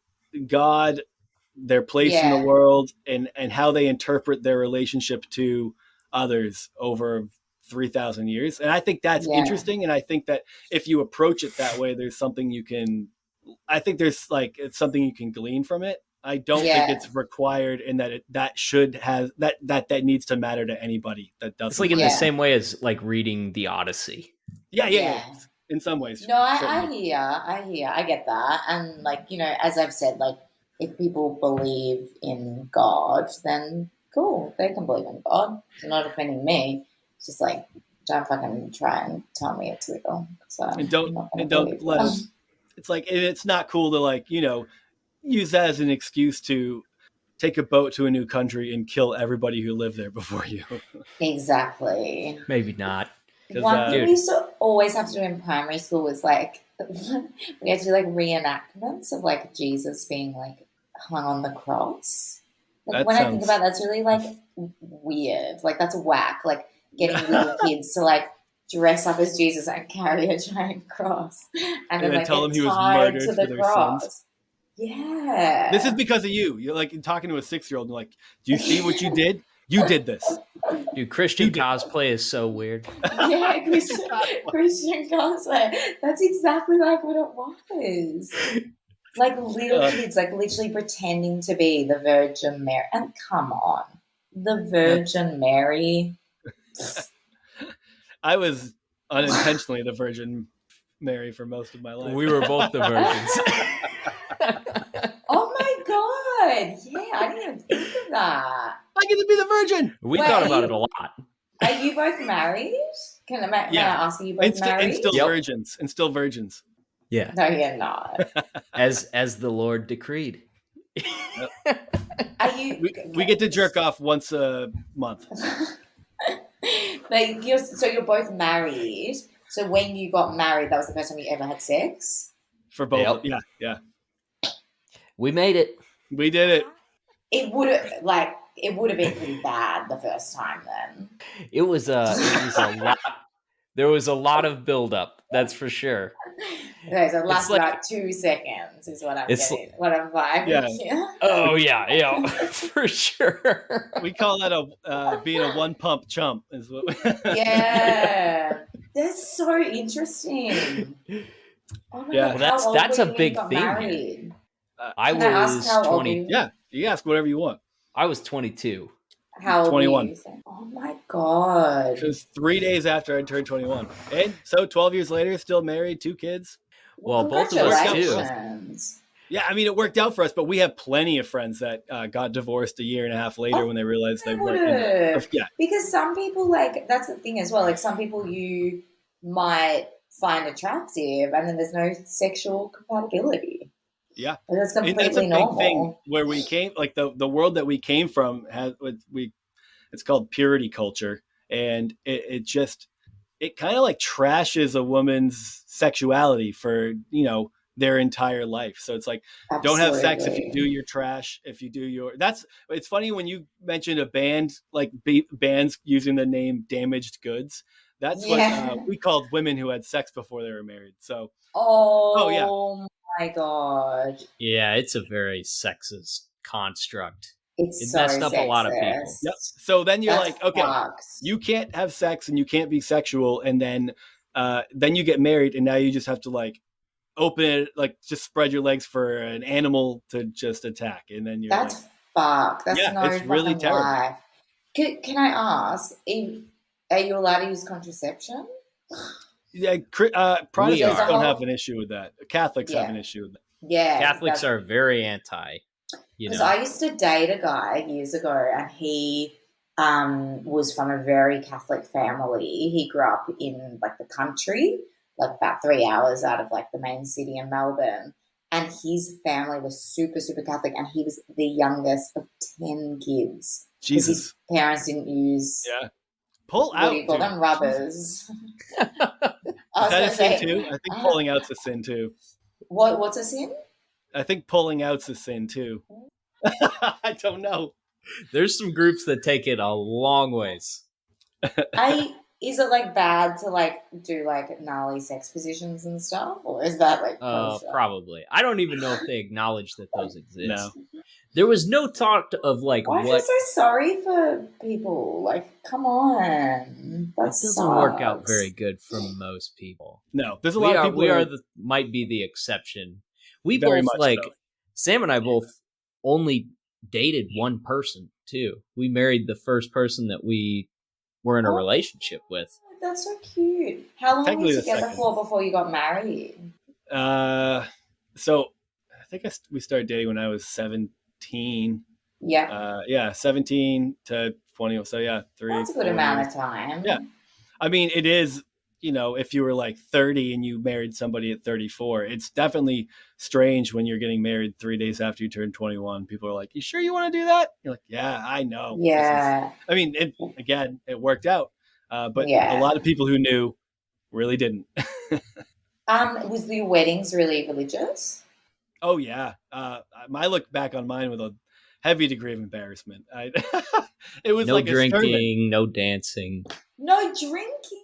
God, their place in the world, and how they interpret their relationship to others over 3,000 years. And I think that's interesting. And I think that if you approach it that way, there's something it's something you can glean from it. I don't think it's required, and that needs to matter to anybody that doesn't. It's like in the same way as like reading the Odyssey. Yeah. In some ways. No, I hear. I get that. And like, you know, as I've said, like, if people believe in God, then cool, they can believe in God. It's not offending me. It's just like, don't fucking try and tell me it's real. And don't let us. It's like, it's not cool to, like, you know, use that as an excuse to take a boat to a new country and kill everybody who lived there before you. Exactly. Maybe not. One thing we used to always have to do in primary school was like, we had to do like reenactments of like Jesus being like hung on the cross. Like, I think about it, that's really like weird. Like, that's whack. Like, getting little kids to like dress up as Jesus and carry a giant cross, and then like tell them he was murdered to the cross. Sins. Yeah, this is because of you. You're like talking to a 6-year-old. And like, do you see what you did? You did this. Dude, Christian cosplay is so weird. Yeah, Christian cosplay. That's exactly like what it was. Like little kids, like literally pretending to be the Virgin Mary. And come on, the Virgin Mary. I was unintentionally the Virgin Mary for most of my life. We were both the virgins. Oh my God. Yeah, I didn't even think of that. I get to be the virgin. We thought about it a lot. Are you both married? Can I ask, are you both married? And still virgins. Yeah. No, you're not. As the Lord decreed. Are you? We get to jerk off once a month. Like, you're both married. So when you got married, that was the first time you ever had sex? For both. Yep. Yeah. We made it. We did it. It would have been pretty bad the first time then. It was a lot. There was a lot of buildup, that's for sure. Okay, so it lasts about 2 seconds is what I'm getting, what I'm vibing. Yeah. Oh, yeah, for sure. We call that being a one-pump chump. Is what Yeah. That's so interesting. Oh my God, well, that's a big thing. I was 20. Yeah, you ask whatever you want. I was 22. How old 21. were you? Oh my God. It was 3 days after I turned 21. And so 12 years later, still married, 2 kids. Well, both of us too. Yeah, I mean, it worked out for us, but we have plenty of friends that got divorced a year and a half later when they realized they weren't. Yeah. Because some people, like, that's the thing as well. Like, some people you might find attractive, and then there's no sexual compatibility. Yeah, but that's completely and that's a normal. big thing where we came, like the world that we came from it's called purity culture, and it kind of like trashes a woman's sexuality for their entire life. So it's like, Don't have sex if you do your trash. If you do it's funny when you mentioned a band, like bands using the name Damaged Goods. That's what we called women who had sex before they were married. So oh my God. Yeah, it's a very sexist construct. It so messed up a lot of people. Yep. So then you're like, okay, you can't have sex and you can't be sexual, and then you get married, and now you just have to like open it, like just spread your legs for an animal to just attack, and then you're fucked. That's no it's really terrible. Life. Can I ask, are you allowed to use contraception? Yeah, Protestants don't have an issue with that. Catholics have an issue with that. Yeah, Catholics are very anti. Because I used to date a guy years ago, and he was from a very Catholic family. He grew up in like the country, like about 3 hours out of like the main city in Melbourne. And his family was super, super Catholic, and he was the youngest of 10 kids. Jesus. His parents didn't use pull out. What do you call them? Rubbers. Is that a sin too? I think pulling out's a sin too. What's a sin? I think pulling out's a sin too. I don't know. There's some groups that take it a long ways. Is it like bad to like do like gnarly sex positions and stuff, or is that like probably? I don't even know if they acknowledge that those exist. No. There was no talk of like I feel so sorry for people. Like, come on, that doesn't work out very good for most people. No, there's a lot of people. We might be the exception. We very both much so. Sam and I both only dated one person too. We married the first person that we were in a relationship with. That's so cute. How long were you together for before you got married? So I think we started dating when I was 17. Yeah. 17 to 20. So yeah, 3. That's a good amount of time. Yeah. I mean, it is, if you were like 30 and you married somebody at 34, it's definitely strange when you're getting married 3 days after you turn 21. People are like, you sure you want to do that? You're like, yeah, I know. Yeah. I mean, it worked out. But a lot of people who knew really didn't. Was the weddings really religious? Oh yeah. I look back on mine with a heavy degree of embarrassment. It was no like drinking, no dancing. No drinking.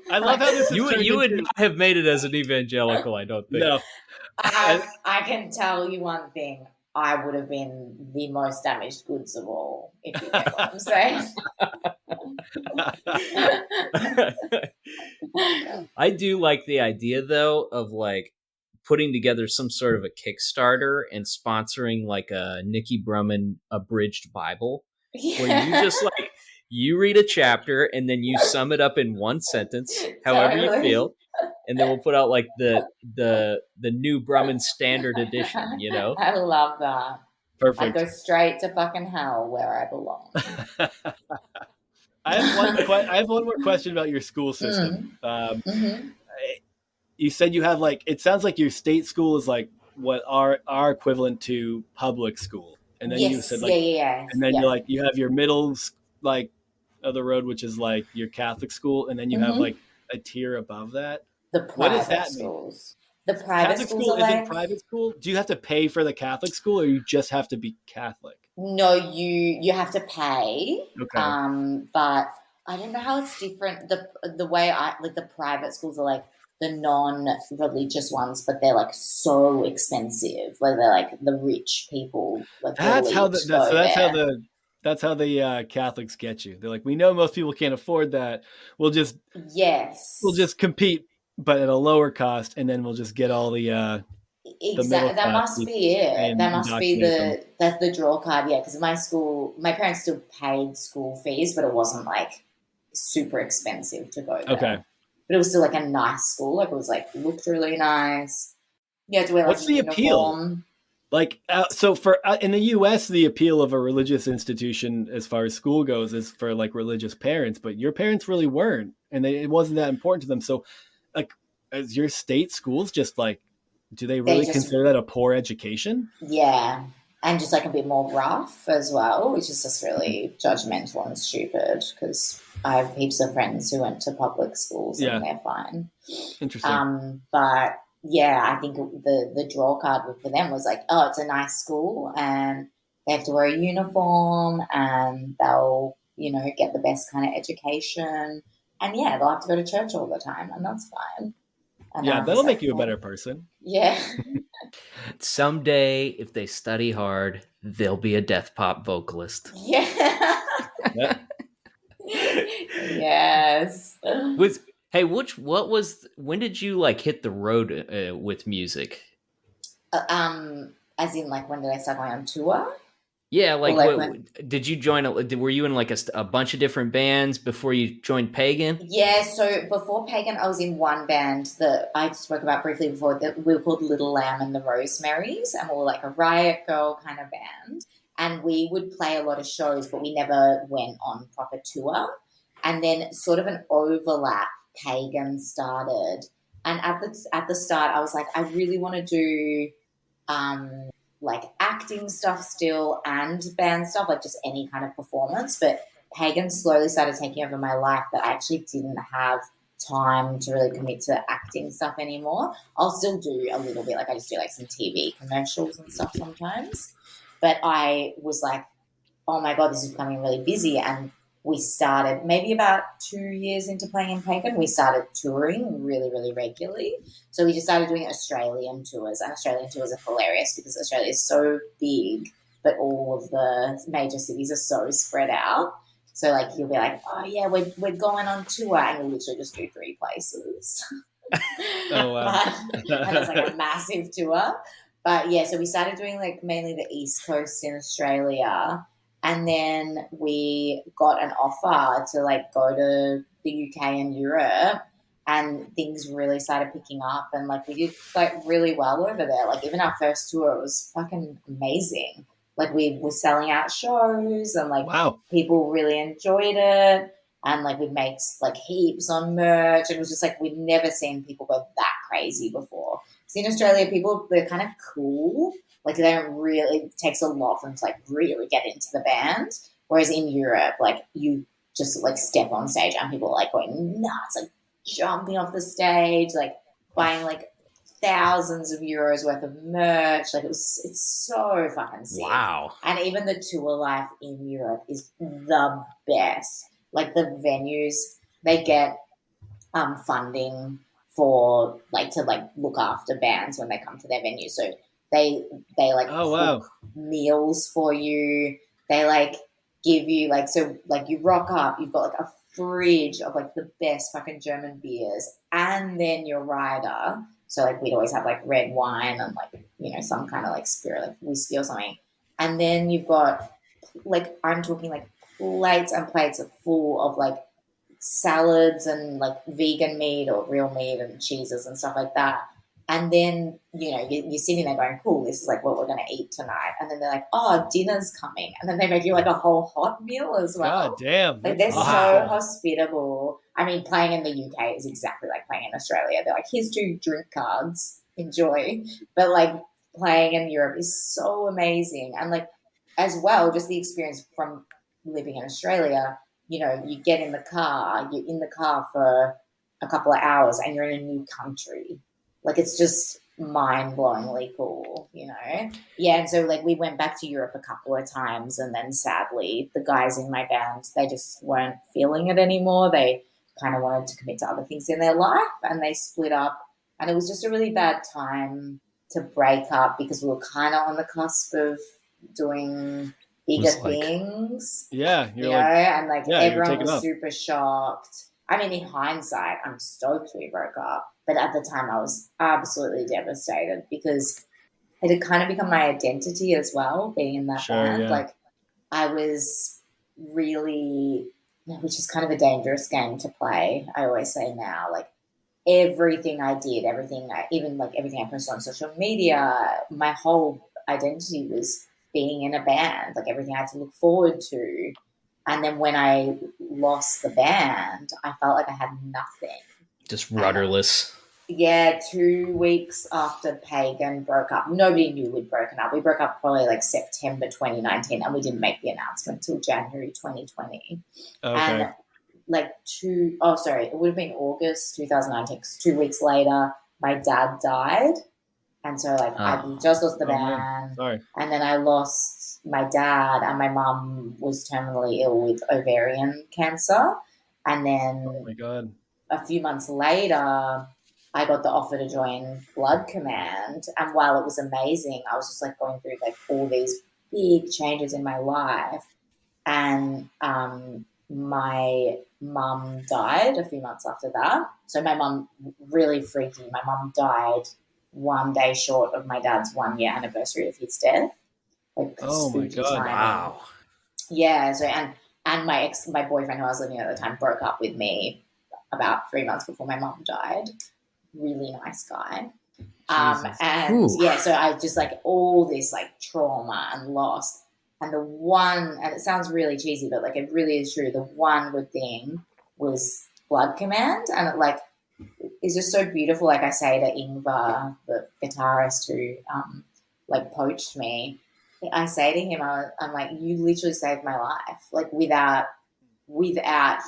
I love how this you would not have made it as an evangelical, I don't think. No. I can tell you one thing. I would have been the most damaged goods of all, if you get what I'm saying. I do like the idea, though, of like putting together some sort of a Kickstarter and sponsoring like a Nikki Brumen abridged Bible, where you just like you read a chapter and then you sum it up in one sentence, however you feel, and then we'll put out like the new Brumen Standard Edition. I love that. Perfect. I go straight to fucking hell where I belong. I have one more question about your school system. You said you have like, it sounds like your state school is like what our equivalent to public school, and then you said like, and then you're like, you have your middle like of the road, which is like your Catholic school, and then you have like a tier above that. What does that schools. Mean? The private Catholic school is it private school? Do you have to pay for the Catholic school, or you just have to be Catholic? No, you have to pay. Okay. But I don't know how it's different. The way I like the private schools are like the non-religious ones, but they're like so expensive. Like they're like the rich people, like the That's how elite go there. that's how the Catholics get you. They're like, we know most people can't afford that. We'll just Yes, compete, but at a lower cost, and then we'll just get all the middle exactly. That class must people be it. and That must be indoctrinate them. that's the draw card. Yeah, because my parents still paid school fees, but it wasn't like super expensive to go there. Okay. But it was still like a nice school. Like it was like looked really nice. You had to wear like What's a the appeal? uniform. Like, so for in the U.S., the appeal of a religious institution, as far as school goes, is for like religious parents. But your parents really weren't, and it wasn't that important to them. So, like, as your state schools, just like, do they really consider that a poor education? Yeah, and just like a bit more rough as well, which is just really judgmental and stupid. Because I have heaps of friends who went to public schools and they're fine. Interesting. But yeah, I think the draw card for them was like, oh, it's a nice school and they have to wear a uniform and they'll, get the best kind of education. And yeah, they'll have to go to church all the time and that's fine. And yeah, that'll make you a better person. Yeah. Someday, if they study hard, they'll be a deathpop vocalist. Yeah. Yes. When did you like hit the road with music? As in like when did I start going on tour? Yeah, did you join? Were you in like a bunch of different bands before you joined Pagan? Yeah, so before Pagan, I was in one band that I spoke about briefly before. That we were called Little Lamb and the Rosemaries, and we were like a riot girl kind of band. And we would play a lot of shows, but we never went on proper tour. And then sort of an overlap, Pagan started, and at the start, I was like, I really want to do like acting stuff still and band stuff, like just any kind of performance. But Pagan slowly started taking over my life that I actually didn't have time to really commit to acting stuff anymore. I'll still do a little bit, like I just do like some TV commercials and stuff sometimes. But I was like, oh my God, this is becoming really busy. And we started maybe about 2 years into playing in Pagan, we started touring really, really regularly. So we just started doing Australian tours, and Australian tours are hilarious because Australia is so big, but all of the major cities are so spread out. So like you'll be like, oh yeah, we're going on tour, and we'll literally just do 3 places. Oh wow! And it's like a massive tour. But yeah, so we started doing like mainly the East Coast in Australia. And then we got an offer to like go to the UK and Europe, and things really started picking up, and like we did like really well over there. Like even our first tour was fucking amazing. Like we were selling out shows and like people really enjoyed it, and like we'd make like heaps on merch. It was just like we'd never seen people go that crazy before. So in Australia, people, they're kind of cool. Like they don't really, it takes a lot for them to like really get into the band. Whereas in Europe, like you just like step on stage and people are like going nuts, like jumping off the stage, like buying like thousands of euros worth of merch. Like it's so fucking sick. Wow. And even the tour life in Europe is the best. Like the venues, they get funding for like to like look after bands when they come to their venue. So they like cook meals for you. They like give you like, so like you rock up, you've got like a fridge of like the best fucking German beers, and then your rider. So like we'd always have like red wine and like, some kind of like spirit, like whiskey or something. And then you've got like, I'm talking like plates and plates are full of like salads and like vegan meat or real meat and cheeses and stuff like that. And then, you're sitting there going, cool, this is like what we're going to eat tonight. And then they're like, oh, dinner's coming. And then they make you like a whole hot meal as well. God damn. Like they're so hospitable. I mean, playing in the UK is exactly like playing in Australia. They're like, here's 2 drink cards, enjoy. But like playing in Europe is so amazing. And like, as well, just the experience from living in Australia, you get in the car, you're in the car for a couple of hours and you're in a new country. Like it's just mind-blowingly cool, you know? Yeah, and so, like, we went back to Europe a couple of times, and then sadly the guys in my band, they just weren't feeling it anymore. They kind of wanted to commit to other things in their life, and they split up, and it was just a really bad time to break up because we were kind of on the cusp of doing bigger things. Yeah, you know, and like everyone was super shocked. I mean, in hindsight, I'm stoked we broke up. But at the time, I was absolutely devastated because it had kind of become my identity as well, being in that band. Yeah. Like, I was really, which is kind of a dangerous game to play, I always say now, like, everything I did, even like everything I posted on social media, my whole identity was being in a band, like everything I had to look forward to. And then when I lost the band, I felt like I had nothing. Just rudderless. Yeah, 2 weeks after Pagan broke up, nobody knew we'd broken up. We broke up probably like September 2019, and we didn't make the announcement until January 2020. Okay. And like it would have been August 2019, because 2 weeks later, my dad died. And so, like, I just lost the band. Sorry. And then I lost my dad, and my mum was terminally ill with ovarian cancer. And then oh my God. A few months later, I got the offer to join Blood Command. And while it was amazing, I was just, like, going through, like, all these big changes in my life. And my mum died a few months after that. So my mum, really freaky, my mum died 1 day short of my dad's 1 year anniversary of his death. Like, oh my God. Time. Wow. Yeah. So, and my boyfriend who I was living with at the time broke up with me about 3 months before my mum died. Really nice guy. And yeah, so I just like all this like trauma and loss. And and it sounds really cheesy, but like it really is true. The one good thing was Blood Command, and it like is just so beautiful. Like I say to Ingvar, the guitarist who like poached me, I say to him, I'm like, you literally saved my life. Like without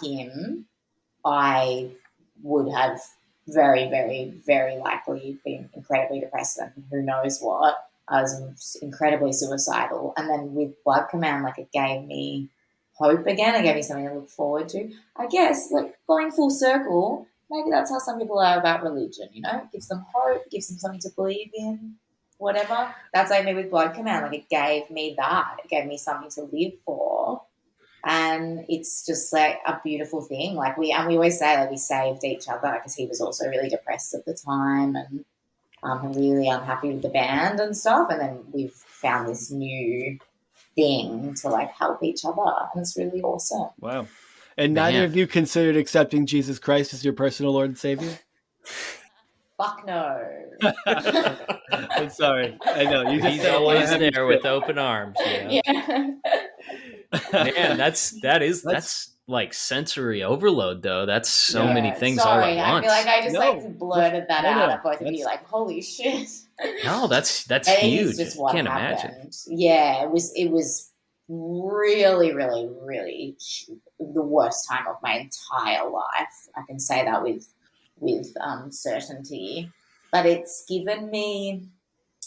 him, I would have very, very, very likely been incredibly depressed and who knows what. I was incredibly suicidal. And then with Blood Command, like it gave me hope again. It gave me something to look forward to. I guess, like going full circle, maybe that's how some people are about religion, you know? It gives them hope, gives them something to believe in, whatever. That's like me with Blood Command. Like it gave me that. It gave me something to live for. And it's just like a beautiful thing. Like we always say like we saved each other because he was also really depressed at the time and really unhappy with the band and stuff. And then we've found this new thing to like help each other. And it's really awesome. Wow. And neither of you considered accepting Jesus Christ as your personal Lord and Savior? Fuck no. I'm sorry. I know. He's always there with open arms. You know? Yeah. Man, that's like sensory overload though. That's so many things all at once. I feel like I just like blurted that out at both of you, like, holy shit. No, that's huge. Just what can't happened. Imagine. Yeah, it was really, really, really the worst time of my entire life. I can say that with certainty. But it's given me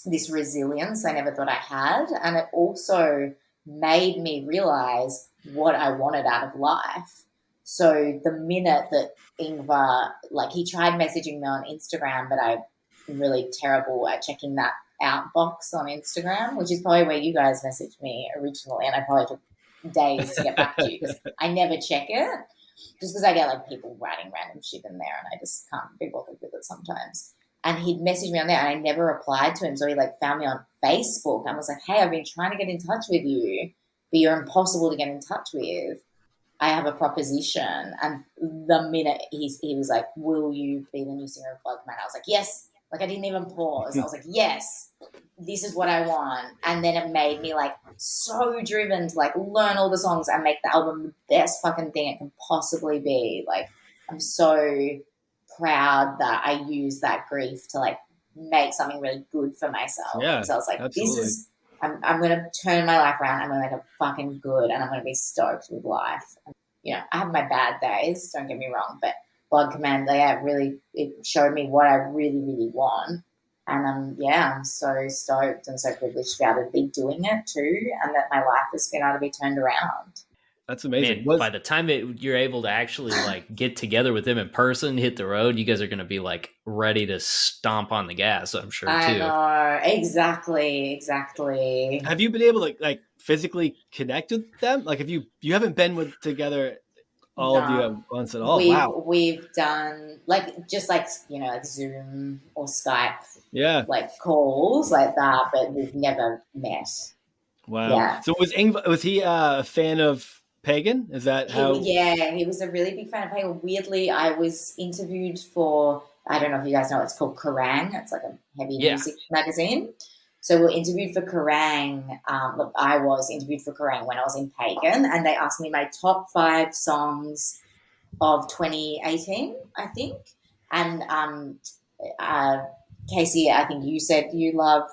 this resilience I never thought I had, and it also made me realize what I wanted out of life. So the minute that Ingvar, like he tried messaging me on Instagram, but I'm really terrible at checking that out box on Instagram, which is probably where you guys messaged me originally, and I probably took days to get back to you because I never check it, just because I get like people writing random shit in there and I just can't be bothered with it sometimes. And he'd messaged me on there and I never replied to him. So he like found me on Facebook and was like, hey, I've been trying to get in touch with you, but you're impossible to get in touch with. I have a proposition. And the minute he was like, will you be the new singer of Blood Command? I was like, yes. Like I didn't even pause. I was like, yes, this is what I want. And then it made me like so driven to like learn all the songs and make the album the best fucking thing it can possibly be. Like I'm so proud that I used that grief to like make something really good for myself. Yeah, so I was like, absolutely. I'm going to turn my life around. I'm going to make it fucking good and I'm going to be stoked with life. And, you know, I have my bad days, don't get me wrong, but Blood Command, it showed me what I really, really want. And I'm so stoked and so privileged to be able to be doing it too, and that my life has been able to be turned around. That's amazing. Man, by the time you're able to actually like get together with them in person, hit the road, you guys are going to be like ready to stomp on the gas, I'm sure, too. I know. Exactly. Have you been able to like physically connect with them? Like, you haven't been together all of you at once at all? Wow. We've done like Zoom or Skype, like calls like that, but we've never met. Wow. Yeah. So was he a fan of Pagan? Is that how? He was a really big fan of Pagan. Weirdly, I was interviewed for, I don't know if you guys know, it's called Kerrang. It's like a heavy music magazine. So we're interviewed for Kerrang. Look, I was interviewed for Kerrang when I was in Pagan, and they asked me my top 5 songs of 2018, I think. And Casey, I think you said you love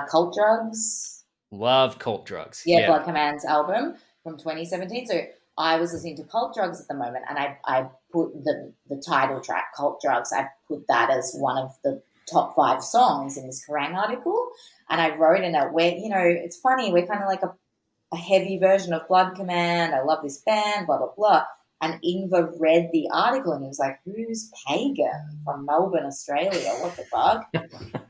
Cult Drugs. Love Cult Drugs. Yeah, Blood Command's album from 2017. So I was listening to Cult Drugs at the moment, and I put the title track, Cult Drugs, I put that as one of the top 5 songs in this Kerrang article. And I wrote in it where, it's funny, we're kind of like a heavy version of Blood Command. I love this band, blah, blah, blah. And Ingvar read the article and he was like, who's Pagan from Melbourne, Australia? What the fuck?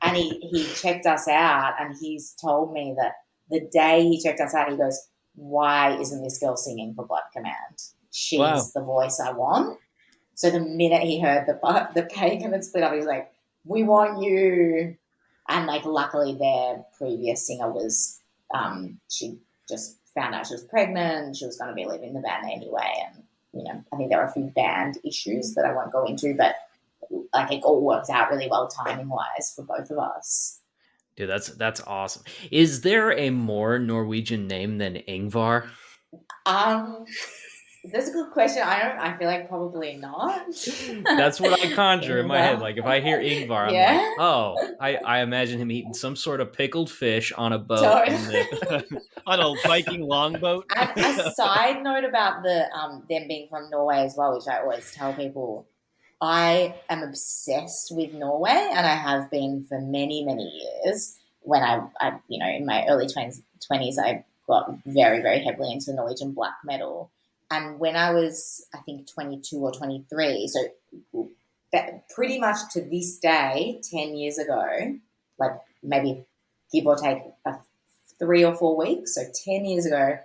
And he checked us out, and he's told me that the day he checked us out, he goes, why isn't this girl singing for Blood Command? She's the voice I want. So the minute he heard the Pagan had split up, he was like, we want you. And like, luckily their previous singer was, she just found out she was pregnant and she was going to be leaving the band anyway. And, I think there were a few band issues that I won't go into, but I think all worked out really well timing wise for both of us. Dude, that's awesome. Is there a more Norwegian name than Ingvar? That's a good question. I feel like probably not. That's what I conjure in my head. Like, if I hear Ingvar, I'm like, oh, I imagine him eating some sort of pickled fish on a boat. On a Viking longboat. And a side note about them being from Norway as well, which I always tell people, I am obsessed with Norway, and I have been for many, many years. When I in my early 20s, I got very, very heavily into Norwegian black metal. And when I was, I think, 22 or 23, so that pretty much to this day, 10 years ago, like maybe give or take 3 or 4 weeks, so 10 years ago,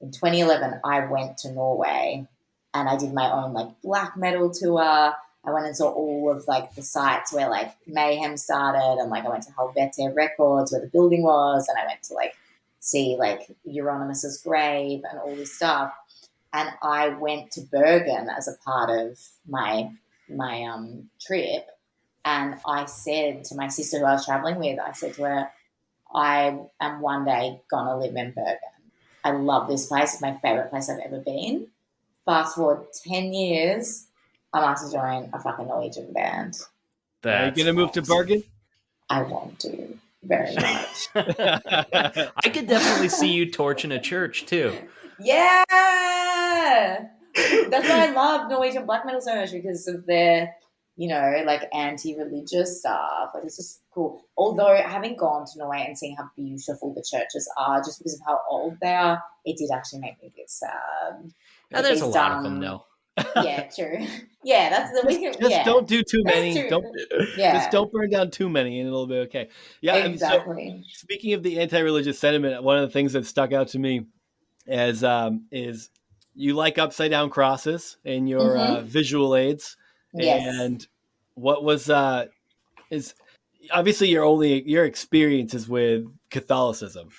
in 2011, I went to Norway and I did my own like black metal tour. I went and saw all of like the sites where like Mayhem started, and like I went to Helvete Records where the building was, and I went to like see like Euronymous' grave and all this stuff. And I went to Bergen as a part of my trip, and I said to my sister who I was traveling with, I said to her, I am one day gonna live in Bergen. I love this place. It's my favorite place I've ever been. Fast forward 10 years, I'm asked to join a fucking Norwegian band. Are you going to move to Bergen? I want to very much. I could definitely see you torching a church too. Yeah! That's why I love Norwegian black metal so much, because of their, like anti-religious stuff. Like, it's just cool. Although having gone to Norway and seeing how beautiful the churches are, just because of how old they are, it did actually make me a bit sad. Now, there's a lot of them, though. Yeah, true. Yeah, that's the weekend. Just don't do too many. Just don't burn down too many, and it'll be okay. Yeah, exactly. So, speaking of the anti-religious sentiment, one of the things that stuck out to me is you like upside down crosses in your visual aids. Yes. And what was is obviously your experiences with Catholicism.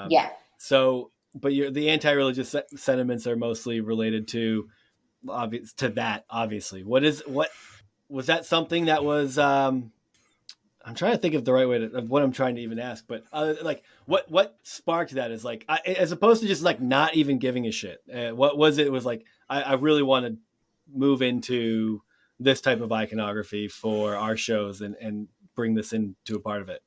Yeah. So, but the anti-religious sentiments are mostly related to that. Obviously, what was that something that was? I'm trying to think of the right way of what I'm trying to even ask, but like what sparked that is like, as opposed to just like not even giving a shit. What was it? It was like, I really want to move into this type of iconography for our shows and bring this into a part of it.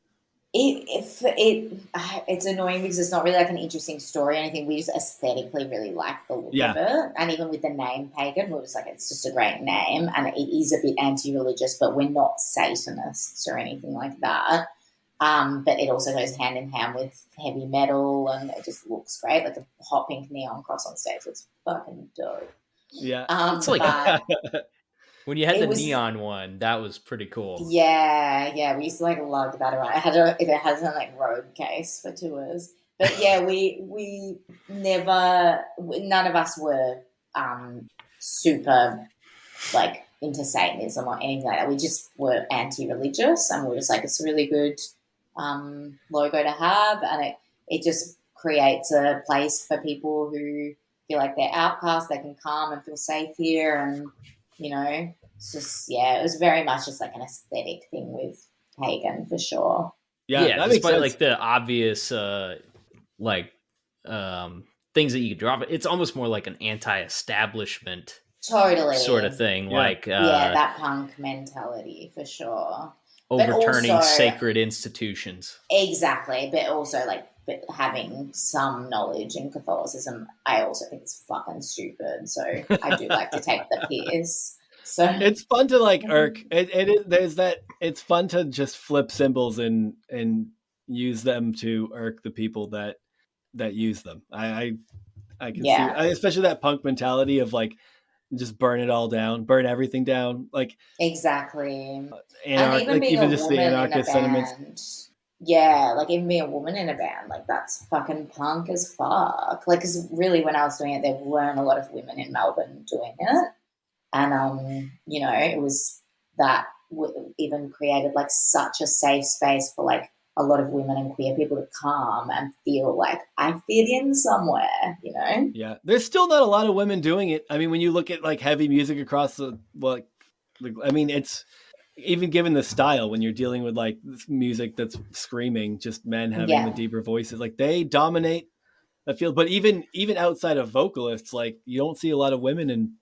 It's annoying because it's not really like an interesting story or anything. We just aesthetically really like the look of it, and even with the name Pagan, we're just like, it's just a great name, and it is a bit anti-religious, but we're not Satanists or anything like that. But it also goes hand in hand with heavy metal, and it just looks great. Like the hot pink neon cross on stage looks fucking dope. Yeah, it's like when you had the neon one, that was pretty cool. Yeah, we used to like lug that around. It has a like road case for tours, but yeah, we never, none of us were super like into Satanism or anything like that. We just were anti-religious, and we were just like, it's a really good logo to have, and it just creates a place for people who feel like they're outcasts. They can come and feel safe here, and it's just, it was very much just like an aesthetic thing with Pagan for sure. Yeah, despite like the obvious things that you could drop, it's almost more like an anti-establishment sort of thing. Like that punk mentality for sure. Overturning sacred institutions. Exactly, but also like having some knowledge in Catholicism, I also think it's fucking stupid. So I do like to take the piss. So it's fun to like irk. It's fun to just flip symbols and use them to irk the people that use them. I can see, especially that punk mentality of like, just burn it all down, burn everything down, like exactly. And even just the anarchist sentiments. Yeah, like even being a woman in a band, like that's fucking punk as fuck. Like, because really, when I was doing it, there weren't a lot of women in Melbourne doing it, and it was that even created like such a safe space for like a lot of women and queer people to come and feel like I fit in somewhere, Yeah, there's still not a lot of women doing it. I mean, when you look at like heavy music across it's even given the style, when you're dealing with like music that's screaming, just men having the deeper voices, like they dominate the field. But even outside of vocalists, like you don't see a lot of women in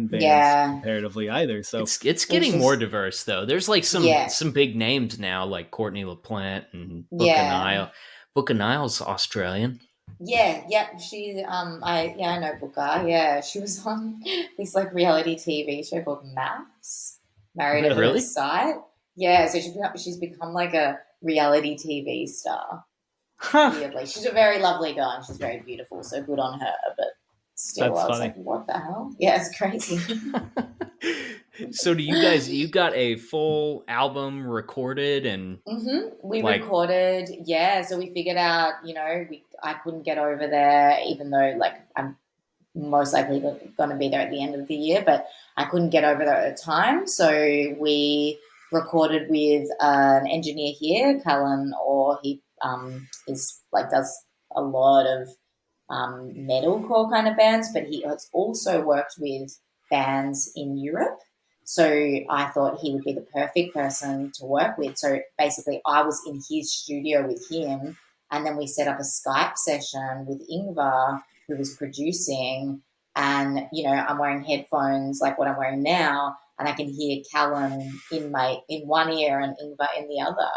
bands comparatively either. So it's getting more diverse though. There's like some big names now, like Courtney LaPlante and Book of Nile. Book of Nile's Australian. She I know Booker. Yeah, she was on this like reality TV show called Maths, Married at First Sight. Yeah, so she's become like a reality TV star. Weirdly. She's a very lovely girl and she's very beautiful, so good on her, but still, I was like, what the hell? Yeah, it's crazy. So do you got a full album recorded and we recorded, so we figured out, I couldn't get over there, even though like I'm most likely going to be there at the end of the year, but I couldn't get over there at the time. So we recorded with an engineer here, Callan, or he is like does a lot of metalcore kind of bands, but he has also worked with bands in Europe. So I thought he would be the perfect person to work with. So basically I was in his studio with him, and then we set up a Skype session with Ingvar, who was producing, and, I'm wearing headphones like what I'm wearing now, and I can hear Callan in one ear and Ingvar in the other.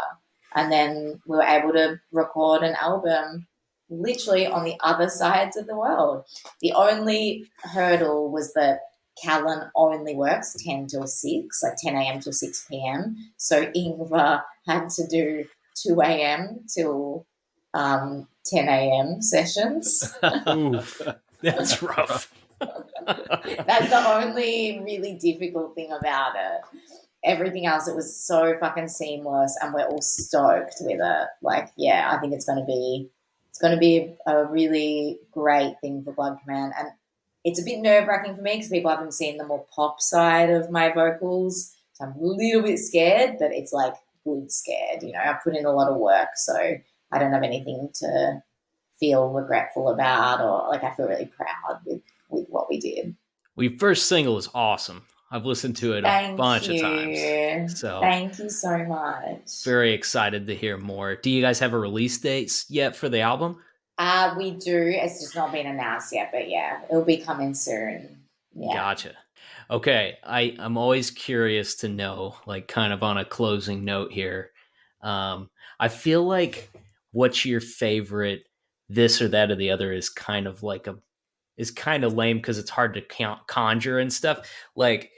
And then we were able to record an album literally on the other sides of the world. The only hurdle was that Callan only works 10 till 6, like 10 a.m. till 6 p.m. So Ingvar had to do 2 a.m. till 10 a.m. sessions. Oof, that's rough. That's the only really difficult thing about it. Everything else, it was so fucking seamless, and we're all stoked with it. Like, I think it's going to be a really great thing for Blood Command. And it's a bit nerve-wracking for me because people haven't seen the more pop side of my vocals. So I'm a little bit scared, but it's like good scared. I've put in a lot of work, so I don't have anything to feel regretful about, or like I feel really proud with what we did. Well, your first single is awesome. I've listened to it a bunch of times. So thank you so much. Very excited to hear more. Do you guys have a release date yet for the album? We do. It's just not been announced yet, but it'll be coming soon. Yeah. Gotcha. Okay. I'm always curious to know, like kind of on a closing note here. I I feel like what's your favorite this or that or the other is kind of lame because it's hard to conjure and stuff. Like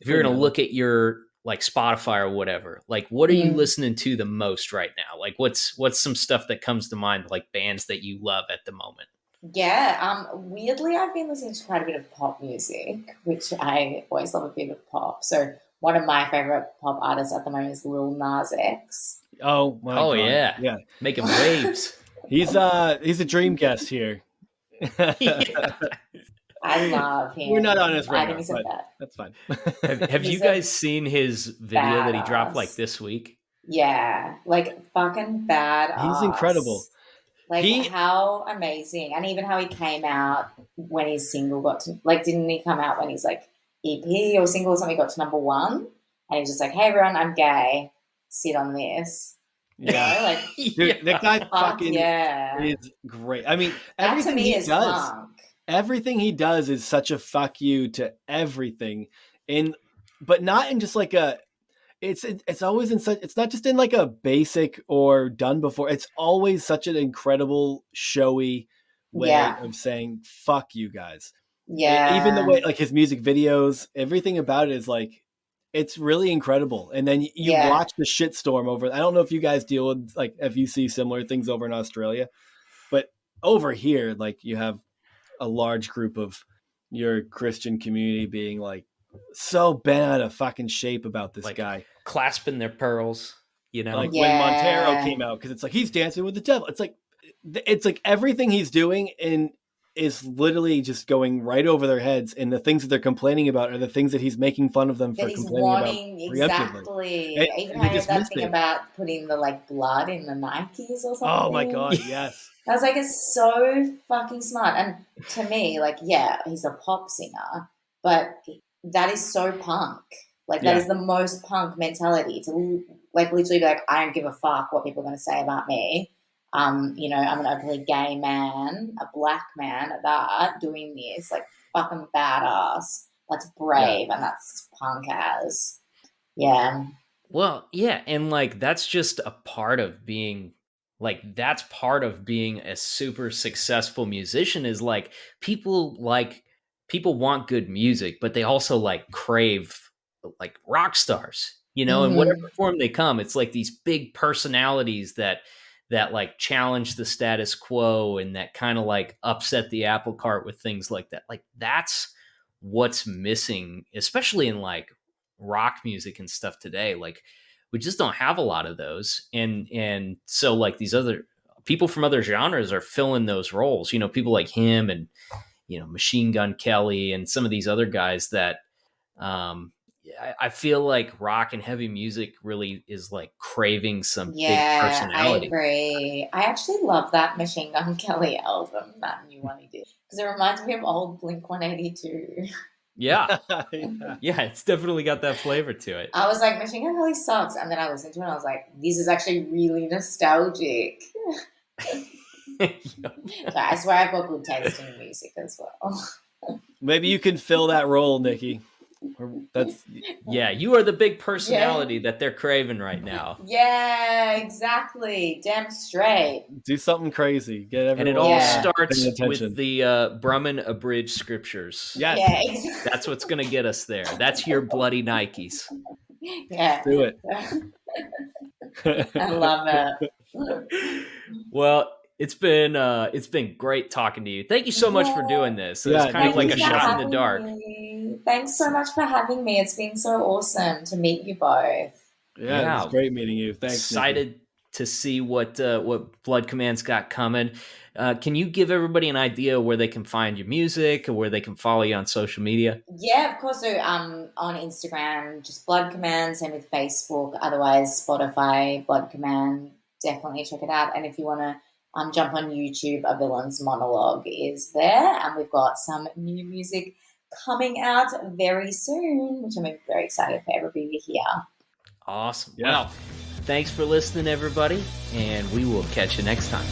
if you're going to look at your like Spotify or whatever, like what are you listening to the most right now? Like what's some stuff that comes to mind, like bands that you love at the moment? Yeah, weirdly, I've been listening to quite a bit of pop music, which I always love a bit of pop. So one of my favorite pop artists at the moment is Lil Nas X. Oh my God. Yeah, making waves. He's a dream guest here. I love him. We're not on his radar, but that's fine. Have you guys seen his video that he dropped like this week? Yeah, like fucking badass. He's incredible. Like how amazing, and even how he came out when his single got to, like, didn't he come out when his like EP or single or something got to #1, and he was just like, "Hey everyone, I'm gay. Sit on this." Yeah, like dude, that guy fucking is great. I mean, everything he does, everything he does is such a fuck you to everything, but not in just like a. It's always in such. It's not just in like a basic or done before. It's always such an incredible, showy way of saying "fuck you guys." Yeah, even the way like his music videos, everything about it is like, it's really incredible. And then you watch the shitstorm over. I don't know if you guys deal with like if you see similar things over in Australia, but over here, like you have a large group of your Christian community being like so bent out of fucking shape about this guy clasping their pearls, you know, like when Montero came out, because it's like he's dancing with the devil. It's like everything he's doing is literally just going right over their heads, and the things that they're complaining about are the things that he's making fun of them for complaining about. Exactly. Even I heard that thing about putting the like blood in the Nikes or something. Oh my God, yes. I was like, it's so fucking smart. And to me, like, yeah, he's a pop singer, but that is so punk. Like, that is the most punk mentality, to like literally be like, I don't give a fuck what people are going to say about me. You know, I'm an openly gay man, a black man at that, doing this, like, fucking badass. That's brave and that's punk as. Yeah. Well, yeah, and like that's just a part of being that's part of being a super successful musician, is like people want good music, but they also like crave like rock stars, you know, and whatever form they come, it's like these big personalities that like challenge the status quo and that kind of like upset the apple cart with things like that. Like that's what's missing, especially in like rock music and stuff today. Like we just don't have a lot of those. And so like these other people from other genres are filling those roles, you know, people like him and, you know, Machine Gun Kelly and some of these other guys that, I feel like rock and heavy music really is like craving some big personality. I agree. I actually love that Machine Gun Kelly album, that new one he did, because it reminds me of old Blink-182. Yeah, it's definitely got that flavor to it. I was like, Machine Gun Kelly sucks, and then I listened to it and I was like, this is actually really nostalgic. So I swear I've got good taste in music as well. Maybe you can fill that role, Nikki. You are the big personality that they're craving right now. Yeah, exactly. Damn straight. Do something crazy. Get everyone. And it all starts with the Brumen Abridged scriptures. Yes. Yeah, exactly. That's what's going to get us there. That's your bloody Nikes. Yeah. Do it. I love it. Well, it's been great talking to you. Thank you so much for doing this. It's kind of like a shot in the dark. Thanks so much for having me. It's been so awesome to meet you both. Yeah, it was great meeting you. Thanks. Excited to see what Blood Command's got coming. Can you give everybody an idea where they can find your music or where they can follow you on social media? Yeah, of course. So on Instagram, just Blood Command, same with Facebook. Otherwise, Spotify, Blood Command. Definitely check it out. And if you want to jump on YouTube, A Villain's Monologue is there. And we've got some new music coming out very soon, which I'm very excited for everybody to hear. Awesome. Yeah. Well, thanks for listening, everybody, and we will catch you next time.